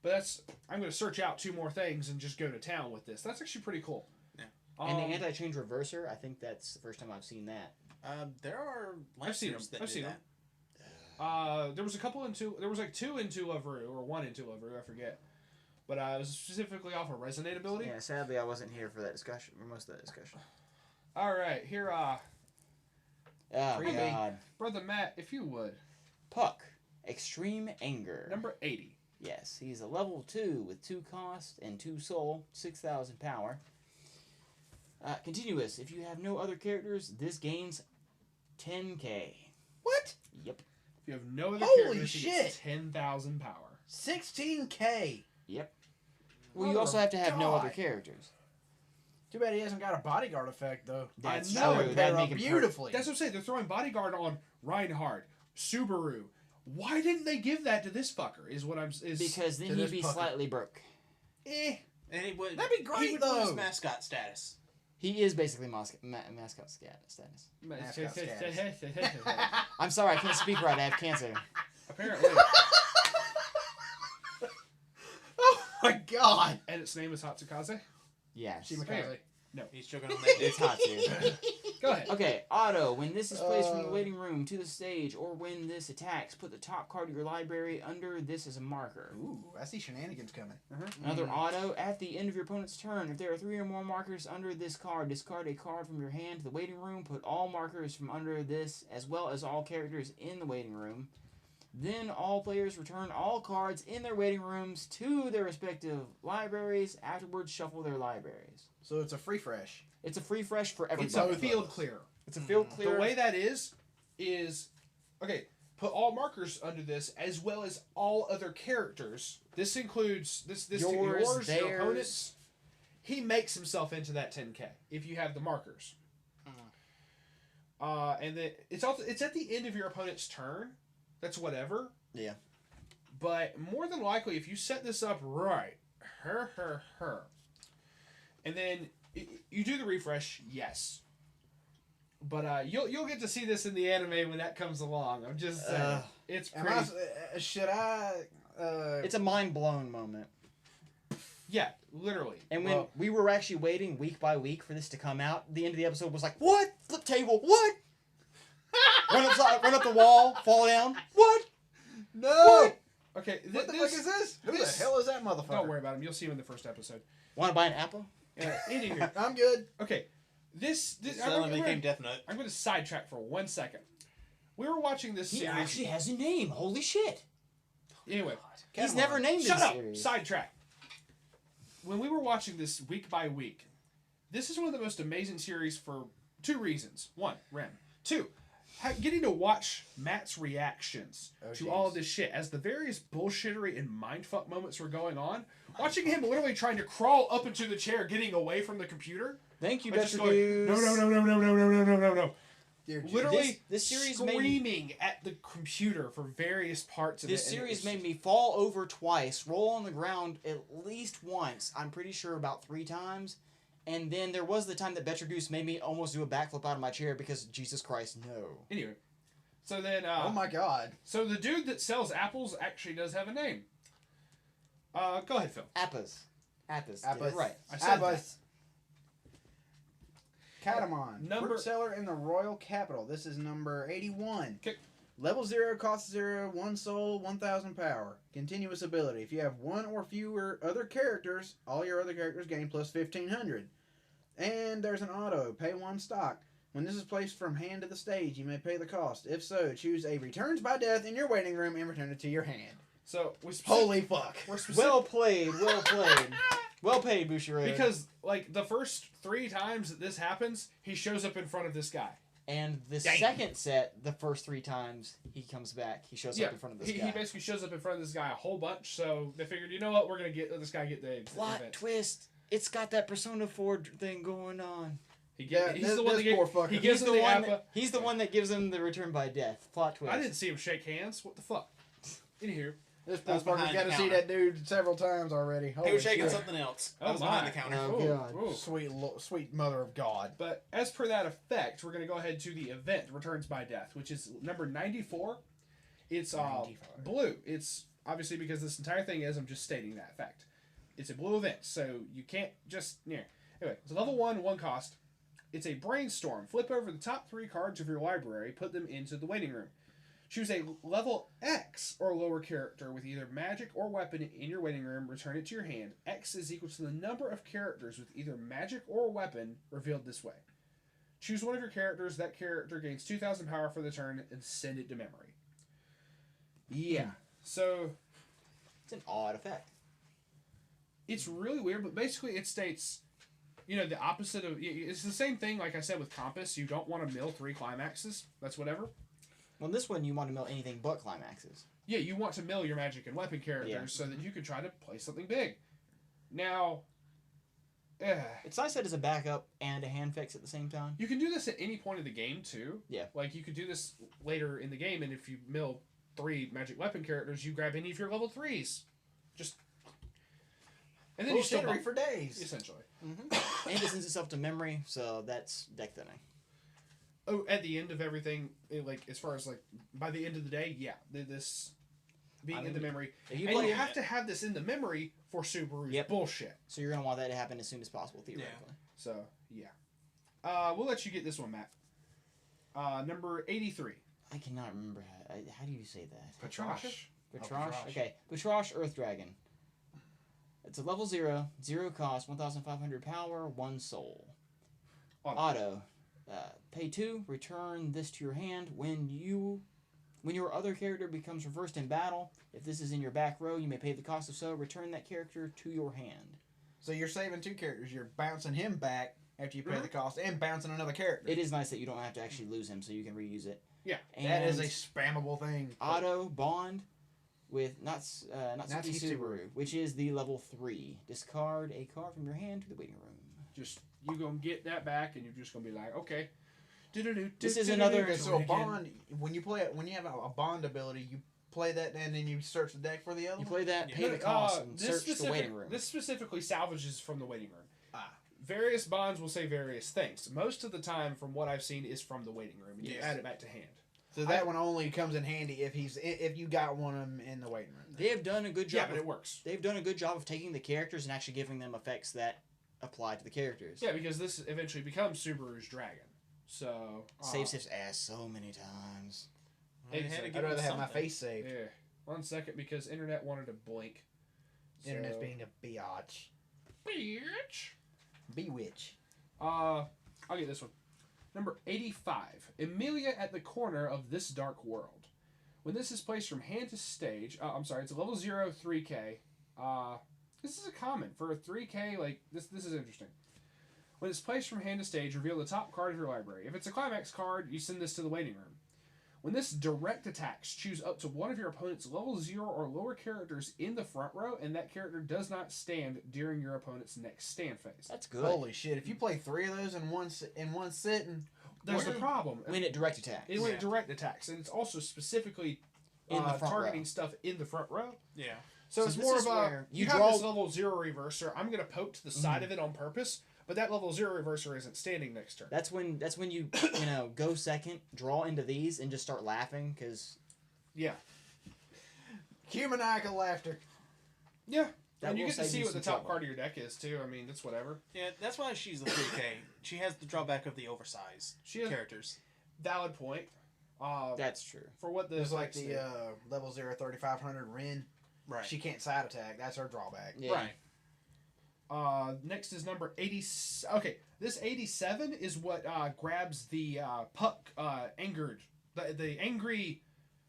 But I'm going to search out 2 more things and just go to town with this. That's actually pretty cool. Yeah. And the anti-change reverser, I think that's the first time I've seen that. There are I've seen lancers them. that I've do seen that. there was a couple there was like 2 in Tulavru or 1 in Tulavru, I forget. But it was specifically off of resonate ability. Yeah, sadly I wasn't here for that discussion, for most of that discussion. All right, here, Oh, Creepy. God. Brother Matt, if you would, Puck. Extreme Anger. number 80. Yes, he's a level 2 with 2 cost and 2 soul, 6,000 power. Continuous. If you have no other characters, this gains 10k. What? Yep. If you have no other Holy characters, he gets shit. 10,000 power. 16k. Well, you also have to have no other God. characters. Too bad he hasn't got a bodyguard effect though. That's know, true. it That'd pair make up him beautifully. That's what I'm saying. They're throwing bodyguard on Reinhardt, Subaru. Why didn't they give that to this fucker? Is what I'm. Is Because then To he'd this be pucker. slightly broke. eh. And he would. That'd be great, he would though. lose mascot status. He is basically mascot status. Mascot I'm sorry, I can't speak right. I have cancer. Apparently, Oh my god. and its name is Hatsukaze. Yes. Apparently, He's joking on that. It's hot, dude. go ahead. Okay, auto. When this is placed from the waiting room to the stage, or when this attacks, put the top card of your library under this as a marker. Ooh, I see shenanigans coming. Another auto. At the end of your opponent's turn, if there are 3 or more markers under this card, discard a card from your hand to the waiting room. Put all markers from under this, as well as all characters in the waiting room. Then all players return all cards in their waiting rooms to their respective libraries. Afterwards, shuffle their libraries. So it's a free fresh. It's a free fresh for It's everybody. a field clear. It's a field clear. The way that is okay. Put all markers under this, as well as all other characters. This includes this Yours, your theirs. opponent's. He makes himself into that 10k if you have the markers. And then it's at the end of your opponent's turn. That's whatever. Yeah. But more than likely, if you set this up right, and then you do the refresh, yes. But you'll get to see this in the anime when that comes along. I'm just saying, it's pretty. Should I? It's a mind blown moment. Yeah, literally. And when Well, we were actually waiting week by week for this to come out, the end of the episode was like, what? Flip table, what? run up the wall, fall down, what? No. okay, What the fuck is this? Who this- the hell is that motherfucker? Don't worry about him. You'll see him in the first episode. Want to buy an apple? Anywho, I'm good. okay, this Suddenly became Death Note. I'm going to sidetrack for 1 second. We were watching this He series. actually has a name. Holy shit. Anyway, He's never named shut this up. series. Sidetrack. When we were watching this week by week, this is one of the most amazing series for 2 reasons. 1, Rem. 2, getting to watch Matt's reactions to all of this shit as the various bullshittery and mindfuck moments were going on. Watching him literally trying to crawl up into the chair, getting away from the computer. Thank you, Like just Better going, News. no. Dear Jesus. Literally This series screaming at the computer for various parts of it. This and it series was- made me fall over twice, roll on the ground at least once. I'm pretty sure about 3 times. And then there was the time that Betelgeuse made me almost do a backflip out of my chair because Jesus Christ, no. Anyway, so then... oh my God. So the dude that sells apples actually does have a name. Go ahead, Phil. Appas. Appas. Appas. Right. I said Abbas. Catamon. Number- Fruit seller in the royal capital. This is number 81. Okay. Level 0, cost 0, 1 soul, 1000 power. Continuous ability. If you have 1 or fewer other characters, all your other characters gain plus 1500. And there's an auto. Pay 1 stock. When this is placed from hand to the stage, you may pay the cost. If so, choose a returns by death in your waiting room and return it to your hand. So Holy fuck. We're specific, Well played. Well played. Well paid, Bushiroad. because like the first 3 times that this happens, he shows up in front of this guy. And the Damn. second set, the first 3 times he comes back, he shows up in front of this guy. He basically shows up in front of this guy a whole bunch. So they figured, you know what, we're gonna let this guy get the Plot event. twist. It's got that Persona 4 thing going on. He's the one that poor fucker. he gives He's him the the one. appa. He's the one that gives him the return by death. Plot twist. I didn't see him shake hands. What the fuck? Anywho, This That was poor fucker's behind got the to see counter. that dude several times already. He Holy was shaking shit. something else. Oh That was my. behind the counter. Oh, Ooh, God. ooh. Sweet mother of God. But as per that effect, we're gonna go ahead to the event Returns by Death, which is number 94. It's 95. blue. It's obviously because this entire thing is. I'm just stating that fact. It's a blue event, so you can't just Anyway, it's a level 1 cost. It's a brainstorm. Flip over the top 3 cards of your library. Put them into the waiting room. Choose a level X or lower character with either magic or weapon in your waiting room. Return it to your hand. X is equal to the number of characters with either magic or weapon revealed this way. Choose one of your characters. That character gains 2,000 power for the turn and send it to memory. Yeah. So It's an odd effect. it's really weird, but basically it states, the opposite of... It's the same thing, like I said, with Compass. You don't want to mill 3 climaxes. That's whatever. Well, in this one, you want to mill anything but climaxes. Yeah, you want to mill your magic and weapon characters so that you can try to play something big. Now, It's nice that it's a backup and a hand fix at the same time. you can do this at any point of the game, too. Yeah. Like, you could do this later in the game, and if you mill 3 magic weapon characters, you grab any of your level 3s. Just... And then you still... Bullshittery for days. Essentially. And it sends itself to memory, so that's deck thinning. Oh, at the end of everything, as far as, by the end of the day, yeah, this being in the memory. If you And play you have to have this in the memory for Subaru's Yep. bullshit. So you're going to want that to happen as soon as possible, theoretically. So, yeah. We'll let you get this one, Matt. Number 83. I cannot remember how do you say that? Patrosh. Patrosh? Patrosh. Okay. Patrosh Earth Dragon. It's a level 0, 0 cost, 1,500 power, 1 soul. Auto. Pay 2, return this to your hand. When your other character becomes reversed in battle, if this is in your back row, you may pay the cost of so. Return that character to your hand. So you're saving 2 characters. You're bouncing him back after you pay the cost and bouncing another character. It is nice that you don't have to actually lose him, so you can reuse it. Yeah. And that is a spammable thing. auto bond with Natsuki Natsuki Subaru, which is the level 3. Discard a card from your hand to the waiting room. Just, you're going to get that back, and you're just going to be like, okay. This is another- Okay, so a bond, when you have a bond ability, you play that and then you search the deck for the other You one? play that, pay the cost, and search the waiting room. This specifically salvages from the waiting room. Ah. Various bonds will say various things. Most of the time, from what I've seen, is from the waiting room, and you Yes. add it back to hand. So that one only comes in handy if you got one of them in the waiting room. They have done a good Yeah, job. but it works. They've done a good job of taking the characters and actually giving them effects that apply to the characters. Yeah, because this eventually becomes Subaru's dragon. So... Saves his ass so many times. They had to I'd give him rather have my something. face saved. Yeah. 1 second, because internet wanted to blink. Internet's So- being a biatch. bitch. Bewitch. I'll get this one. Number 85. Emilia at the corner of this dark world. When this is placed from hand to stage, it's a level 0 3K. This is a common for a 3K. Like this is interesting. When it's placed from hand to stage, reveal the top card of your library. If it's a climax card, you send this to the waiting room. When this direct attacks, choose up to one of your opponent's level 0 or lower characters in the front row, and that character does not stand during your opponent's next stand phase. That's good. Holy shit! If you play 3 of those in one sitting, There's the problem. When it direct attacks. When it direct attacks, and it's also specifically In the front targeting row. stuff in the front row. Yeah. So it's this more is of a where you have this level 0 reverser. I'm gonna poke to the side of it on purpose, but that level 0 reverser isn't standing next turn. That's when you go second, draw into these, and just start laughing because Yeah. cue maniacal laughter. Yeah. That And you will get to save see you what the some top trouble. card of your deck is too. I mean, that's whatever. Yeah, that's why she's a 3K. She has the drawback of the oversized She has characters. valid point. that's true. For what the It's like effects the do. level 0 3500 Rin. Right. She can't side attack. That's her drawback. Yeah. Right. Next is number 80. Okay, this 87 is what grabs the puck angered. The angry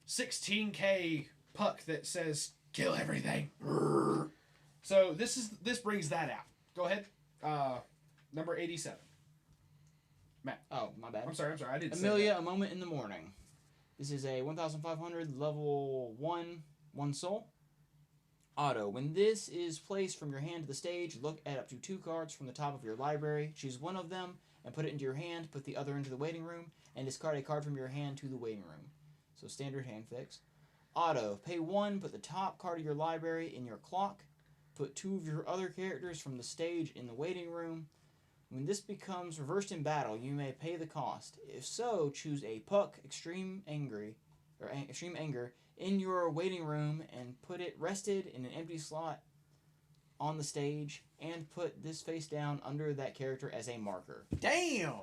16K puck that says kill everything. So this brings that out. Go ahead. Number 87. Oh, my bad. I'm sorry. I didn't say Emilia, a moment in the morning. This is a 1,500 level 1 soul. Auto. When this is placed from your hand to the stage, look at up to 2 cards from the top of your library. Choose one of them and put it into your hand. Put the other into the waiting room and discard a card from your hand to the waiting room. So standard hand fix. Auto. Pay 1. Put the top card of your library in your clock. Put 2 of your other characters from the stage in the waiting room. When this becomes reversed in battle, you may pay the cost. If so, choose a puck, extreme anger, in your waiting room and put it rested in an empty slot on the stage, and put this face down under that character as a marker. Damn.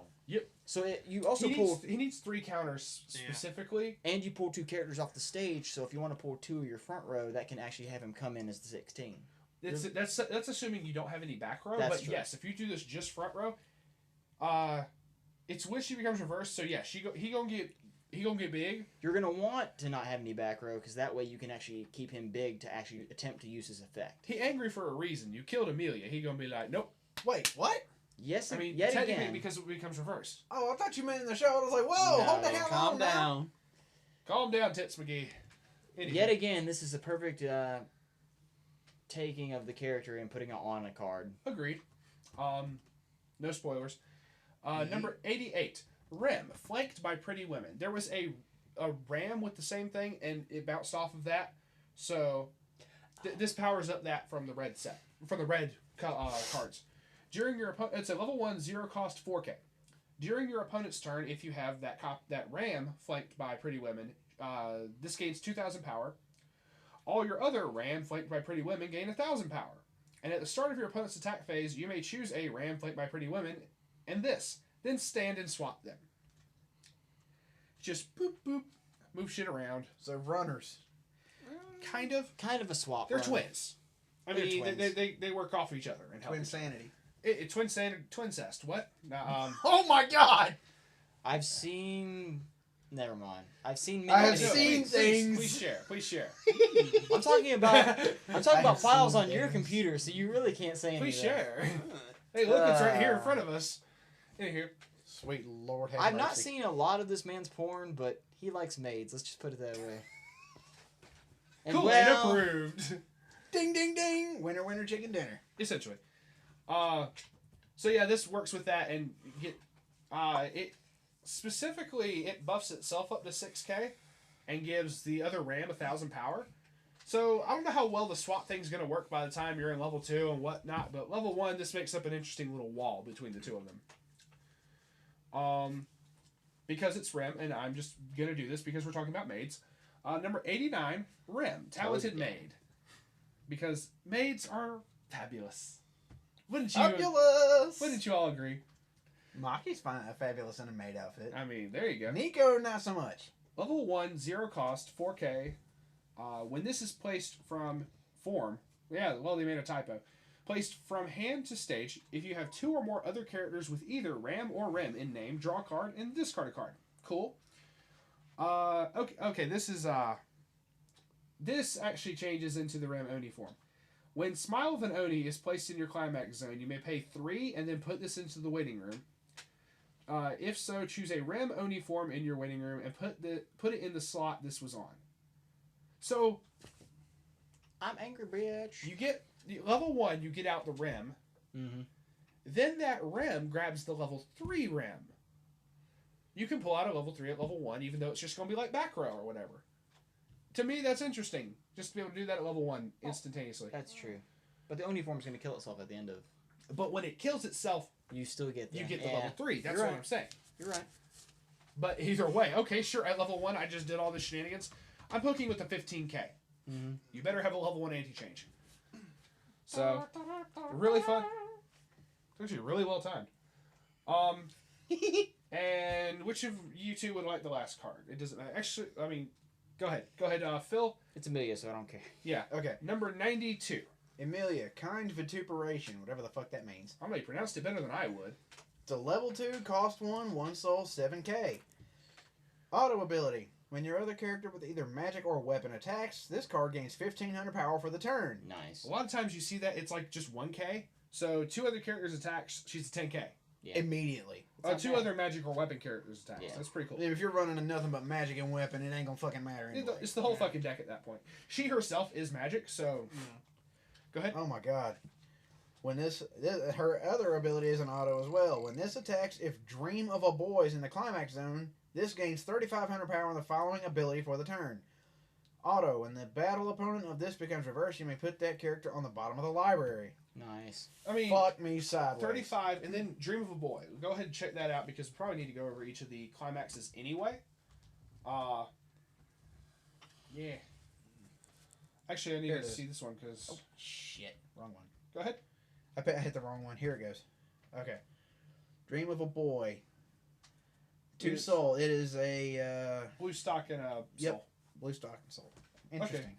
So you also pull, he needs 3 counters specifically. and you pull 2 characters off the stage. So if you want to pull 2 of your front row, that can actually have him come in as the 16. That's assuming you don't have any back row. That's But true. yes, if you do this just front row, it's when she becomes reversed. So yeah, he gonna get big. You're gonna want to not have any back row because that way you can actually keep him big to actually attempt to use his effect. He angry for a reason. You killed Emilia. He gonna be like, nope. Wait, what? Yes, I mean, yet technically again. because it becomes reversed. Oh, I thought you meant in the show. I was like, whoa, No, hold the hell Calm on now. down. Calm down, Tits McGee. Anyway. Yet again, this is a perfect taking of the character and putting it on a card. Agreed. No spoilers. Number 88. Rem, flanked by pretty women. There was a ram with the same thing, and it bounced off of that. So this powers up that from the red set, from the red cards. During your opponent, it's a level 1 0 cost 4K. During your opponent's turn, if you have that ram flanked by pretty women, this gains 2,000 power. All your other ram flanked by pretty women gain 1,000 power. And at the start of your opponent's attack phase, you may choose a ram flanked by pretty women, and then stand and swap them. Just boop boop, move shit around. So runners. Kind of. Kind of a swap. They're run. twins. I They're mean, twins. they work off each other and help. Twin each other. sanity. Twincest. What? No, Oh my god! I've seen. Never mind. I've seen. I Many have no, seen please, things. Please share. I'm talking about. I'm talking I about have files seen on your things. computer, so you really can't say anything. Please share. Hey, look, it's right here in front of us. In here. Sweet Lord have I've not mercy. seen a lot of this man's porn, but he likes maids. Let's just put it that way. And Kool-Aid well, approved. Ding ding ding! Winner winner chicken dinner. Essentially. So yeah, this works with that and get it specifically it buffs itself up to 6K and gives the other ram 1,000 power. So I don't know how well the swap thing's gonna work by the time you're in level 2 and whatnot, but level 1 this makes up an interesting little wall between the two of them. Because it's Rem, and I'm just gonna do this because we're talking about maids. Number 89, Rem, talented maid. Because maids are fabulous. Wouldn't you all agree? Maki's fabulous in a maid outfit. I mean, there you go. Nico, not so much. Level 1, 0 cost, 4K. When this is placed from form, yeah, well, they made a typo. Placed from hand to stage, if you have 2 or more other characters with either Ram or Rem in name, draw a card and discard a card. Cool. Okay, this is, this actually changes into the Ram Oni form. When Smile of an Oni is placed in your climax zone, you may pay 3 and then put this into the waiting room. If so, choose a Rem Oni form in your waiting room and put it in the slot this was on. So, I'm angry, bitch. you get level 1, you get out the Rem. Mm-hmm. Then that Rem grabs the level 3 Rem. You can pull out a level 3 at level 1, even though it's just going to be like back row or whatever. To me, that's interesting. Just to be able to do that at level 1 instantaneously. That's true. But the Oni form is going to kill itself at the end of... But when it kills itself, You still get you that. get the level 3. That's You're what right. I'm saying. You're right. But either way, okay, sure, at level 1, I just did all the shenanigans. I'm poking with a 15k. Mm-hmm. You better have a level 1 anti-change. So, really fun. It's actually really well timed. And which of you two would like the last card? It doesn't matter. Actually, I mean, go ahead. Go ahead, Phil. It's Emilia, so I don't care. Yeah. Okay. Number 92. Emilia, kind vituperation, whatever the fuck that means. I don't know, you pronounced it better than I would. It's a level 2, cost 1 soul, 7k. Auto ability. When your other character with either magic or weapon attacks, this card gains 1500 power for the turn. Nice. A lot of times you see that it's like just 1k. So 2 other characters attacks, she's a 10k. Yeah. Immediately. 2 other magic or weapon characters attacks. Yeah. That's pretty cool. If you're running nothing but magic and weapon, it ain't gonna fucking matter anyway. It's the whole fucking deck at that point. She herself is magic, so... Go ahead. Oh my god. When this her other ability is an auto as well. When this attacks, if Dream of a Boy is in the climax zone, this gains 3,500 power on the following ability for the turn. Auto. When the battle opponent of this becomes reversed, you may put that character on the bottom of the library. Nice. I mean... Fuck me sideways. 35, and then Dream of a Boy. Go ahead and check that out because we probably need to go over each of the climaxes anyway. Yeah. Actually, I need Here to it is. see this one because... Oh, shit. Wrong one. Go ahead. I hit the wrong one. Here it goes. Okay. Dream of a Boy. 2 Yes. soul. It is a Blue stock and a Yep. soul. blue stock and soul. Interesting.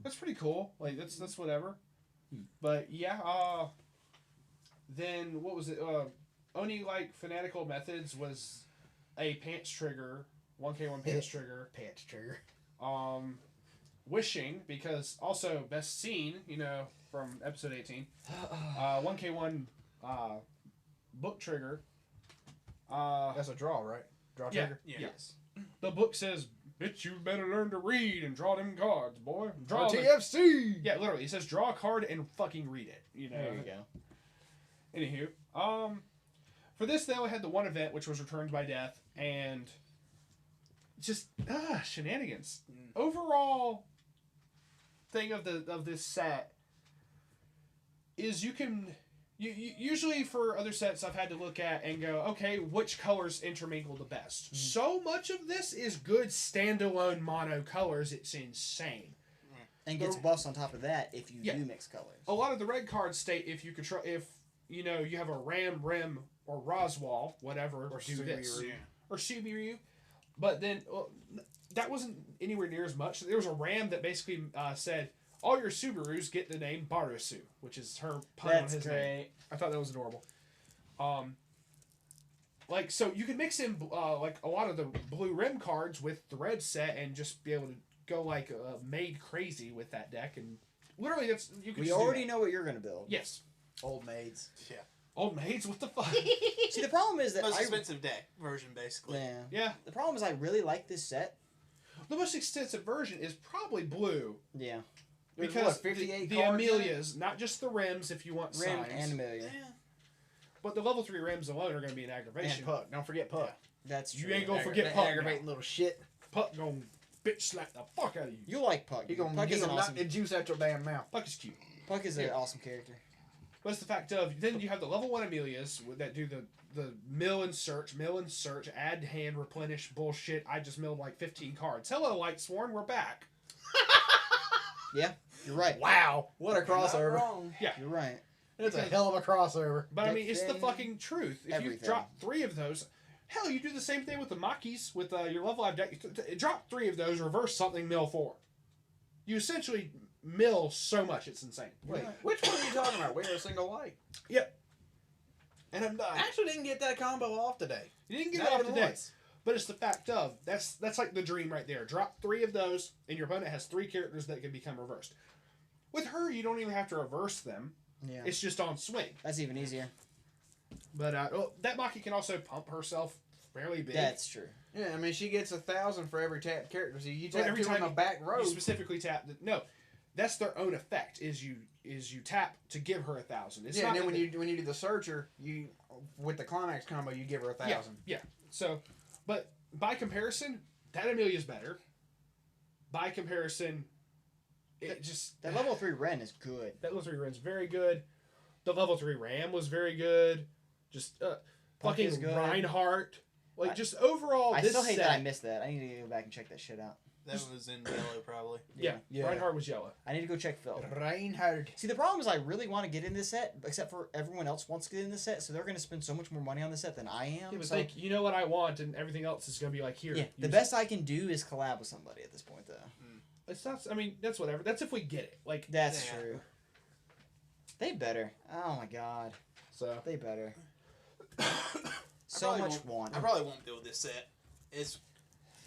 That's pretty cool. Like, that's whatever. But, yeah, then, what was it? Oni, like, Fanatical Methods was a pants trigger. 1k1 pants trigger. Pants trigger. Wishing, because also best scene, you know, from episode 18. 1k1 book trigger. That's a draw, right? Draw Yeah. trigger? Yes. The book says, bitch, you better learn to read and draw them cards, boy. Draw them. TFC! Yeah, literally. It says draw a card and fucking read it. You know. There you go. Anywho, for this they only had the one event, which was Returned by Death, and just shenanigans. Overall thing of this set is you can usually for other sets I've had to look at and go, okay, which colors intermingle the best? So much of this is good standalone mono colors. It's insane. And gets buffs on top of that if you Yeah. do mix colors. A lot of the red cards state if you control, if you know you have a Ram, Rim, or Roswell, whatever, Or do this. Subaru. Or Subaru. But then that wasn't anywhere near as much. There was a Ram that basically said, all your Subarus get the name Barusu, which is her pun on That's his great. name. I thought that was adorable. Like, so you can mix in like a lot of the blue Rim cards with the red set and just be able to go like made crazy with that deck, and literally that's you can. We just do already that. know what you're going to build. Yes. Old maids. Yeah. Old maids, what the fuck? See, the problem is that Most I... expensive deck version, basically. Yeah. Yeah. The problem is I really like this set. The most extensive version is probably blue. Yeah. There's Because what, 58 the cards in it? Amelias, not just the Rims if you want Rim signs. and Emilia. Yeah. But the level 3 Rims alone are going to be an And aggravation. Puck. Don't forget Puck. That's true. You ain't gonna forget That Puck. aggravating little shit. Puck gonna bitch slap the fuck out of you. You like Puck. He gonna, Puck he is an gonna knock awesome... the juice out your damn mouth. Puck is cute. Puck is an awesome character. But it's the fact of, then you have the level 1 Amelias that do the mill and search, add hand, replenish bullshit. I just milled like 15 cards. Hello, Lightsworn, we're back. Yeah, you're right. Wow. What a Not crossover. wrong. Yeah. You're right. It's a hell of a crossover. But I mean, it's the Then fucking truth. If you everything. drop 3 of those, hell, you do the same thing with the Makis, with your level 5 deck. Drop 3 of those, reverse something, mill 4. You essentially mill so much. It's insane. Wait, which one are you talking about? We are a single light. Yep. And I'm done. I actually didn't get that combo off today. You didn't get Not it off even today. once. But it's the fact of that's like the dream right there. Drop 3 of those, and your opponent has 3 characters that can become reversed. With her, you don't even have to reverse them. Yeah. It's just on swing. That's even easier. But that Maki can also pump herself fairly big. That's true. Yeah, I mean, she gets 1,000 for every tapped character. So you But tap every two time on the back row. You specifically tap. No, that's their own effect. Is you tap to give her 1,000. It's Yeah, not and then that when you do the searcher, you with the climax combo, you give her 1,000. Yeah. So, but by comparison, that Emilia's better. By comparison, it just That level 3 Ren is good. that level 3 Ren's very good. The level 3 Ram was very good. Just Puck fucking is good. Reinhardt. Like just overall, I this still hate set, that I missed that. I need to go back and check that shit out. That was in yellow, probably. Yeah, Yeah. Reinhardt was yellow. I need to go check Phil. Reinhardt. See, the problem is I really want to get in this set, except for everyone else wants to get in this set, so they're going to spend so much more money on this set than I am. Yeah, but so, think, you know what I want, and everything else is gonna be like here. yeah, the use best I can do is collab with somebody at this point, though. it. It's not. I mean, that's whatever. That's if we get it. Like That's Yeah. true. They better. Oh my god. so. They better. I So probably much won't- want. I probably won't build this set. It's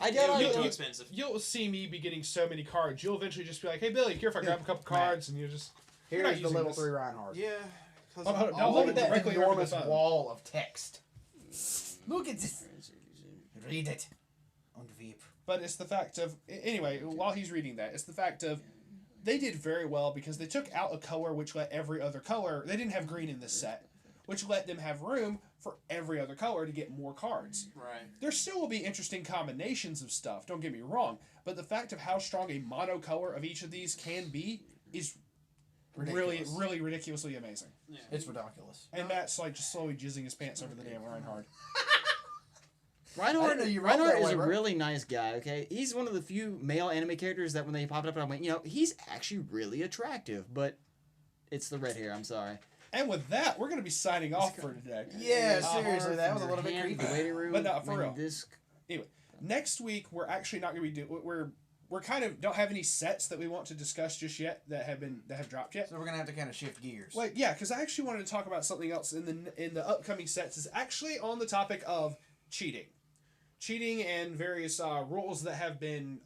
I it'll doubt be I too will. expensive. You'll see me be getting so many cards. You'll eventually just be like, "Hey Billy, care if I grab a couple cards?" And you just You're not Here's the using level this. 3 Reinhardt. Yeah. Cause Hold on, I'm no, all- hold Look it at that directly over enormous the phone. wall of text. Look at this. Read it. Und weep. But it's the fact of anyway. While he's reading that, it's the fact of they did very well because they took out a color which let every other color. They didn't have green in this set, which let them have room for every other color to get more cards. Right. There still will be interesting combinations of stuff. Don't get me wrong, but the fact of how strong a mono color of each of these can be is Ridiculous. really ridiculously amazing. Yeah. It's ridiculous. And Matt's like just slowly jizzing his pants over the damn Reinhardt. I didn't know you wrote Reinhardt that is way, a bro. really nice guy, okay? He's one of the few male anime characters that when they popped up, I went, he's actually really attractive, but it's the red hair, I'm sorry. And with that, we're going to be signing off for today. Yeah, seriously, that was a Your little bit hand in creepy. The waiting room, But no, for when real. This, Next week, we're actually not going to be doing. We're kind of don't have any sets that we want to discuss just yet that have dropped yet. So we're gonna have to kind of shift gears. Like yeah, because I actually wanted to talk about something else in the upcoming sets. Is actually on the topic of cheating and various rules that have been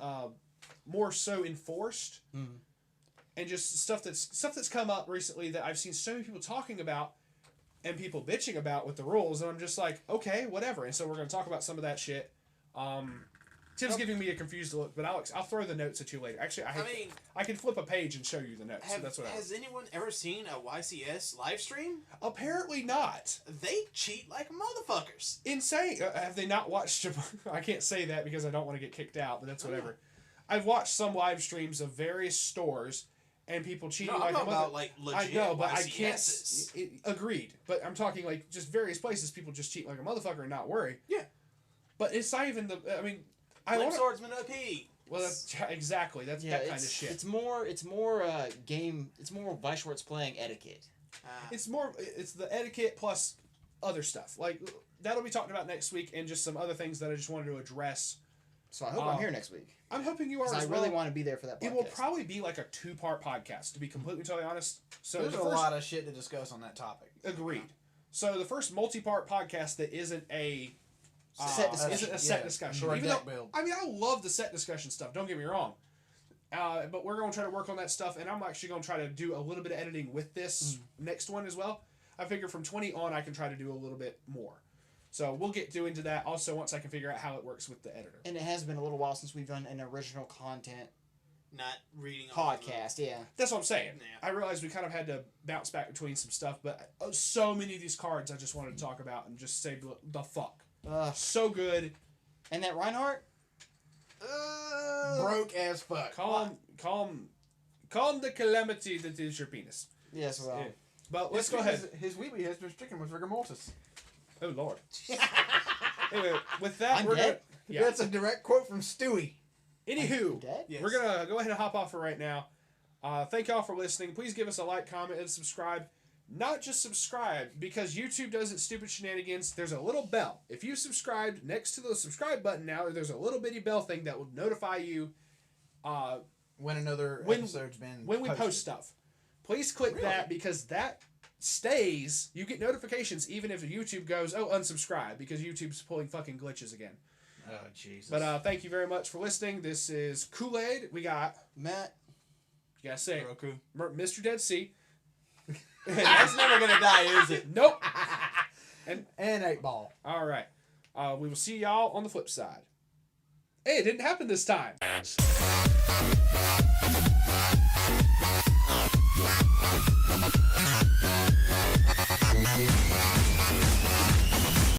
more so enforced, and just stuff that's come up recently that I've seen so many people talking about and people bitching about with the rules, and I'm just like, okay, whatever. And so we're going to talk about some of that shit. Tim's giving me a confused look, but I'll throw the notes at you later. Actually, I can flip a page and show you the notes. So that's what has anyone ever seen a YCS live stream? Apparently not. They cheat like motherfuckers. Insane. Have they not watched? I can't say that because I don't want to get kicked out, but that's whatever. I've watched some live streams of various stores and people cheating No, I'm like a talking mother. about like legit I know, but YCSs. I can't. Agreed, but I'm talking like just various places people just cheat like a motherfucker and not worry. Yeah. But it's not even the. I mean, Flame Swordsman OP. Well, that's exactly that kind of shit. It's more game. It's more Weiss Schwarz playing etiquette. It's the etiquette plus other stuff. Like that'll be talked about next week and just some other things that I just wanted to address. So I hope I'm here next week. I'm hoping you are. 'Cause As I well. really want to be there for that podcast. It will probably be like a 2-part podcast, to be completely totally honest. So There's the a first, lot of shit to discuss on that topic. agreed. So the first multi-part podcast that isn't a Set discussion. isn't a set discussion. Or a Even deck though, build. I mean, I love the set discussion stuff. Don't get me wrong. But we're going to try to work on that stuff, and I'm actually going to try to do a little bit of editing with this next one as well. I figure from 20 on, I can try to do a little bit more. So we'll get into that also once I can figure out how it works with the editor. And it has been a little while since we've done an original content Not reading off of them. podcast. Yeah. That's what I'm saying. Yeah. I realized we kind of had to bounce back between some stuff, but so many of these cards I just wanted to talk about and just say the fuck. So good. And that Reinhardt. Broke as fuck. Calm the calamity that is your penis. Yes. Well. Yeah. But let's go ahead. His weebly has been stricken with rigor mortis. Oh Lord. Anyway, with that, I'm we're dead. gonna. Yeah. That's a direct quote from Stewie. Anywho, Dead? Yes. we're gonna go ahead and hop off for right now. Thank y'all for listening. Please give us a like, comment, and subscribe. Not just subscribe, because YouTube does its stupid shenanigans. There's a little bell. If you subscribed, next to the subscribe button now, there's a little bitty bell thing that will notify you when another When- episode's been when we posted. post stuff. Please click Really? that because that stays. You get notifications even if YouTube goes, oh, unsubscribe because YouTube's pulling fucking glitches again. Oh Jesus! But thank you very much for listening. This is Kool-Aid. We got, Matt, you gotta say it, Roku. Mr. Dead Sea. That's never gonna die, is it? Nope. and 8-Ball. All right. We will see y'all on the flip side. Hey, it didn't happen this time.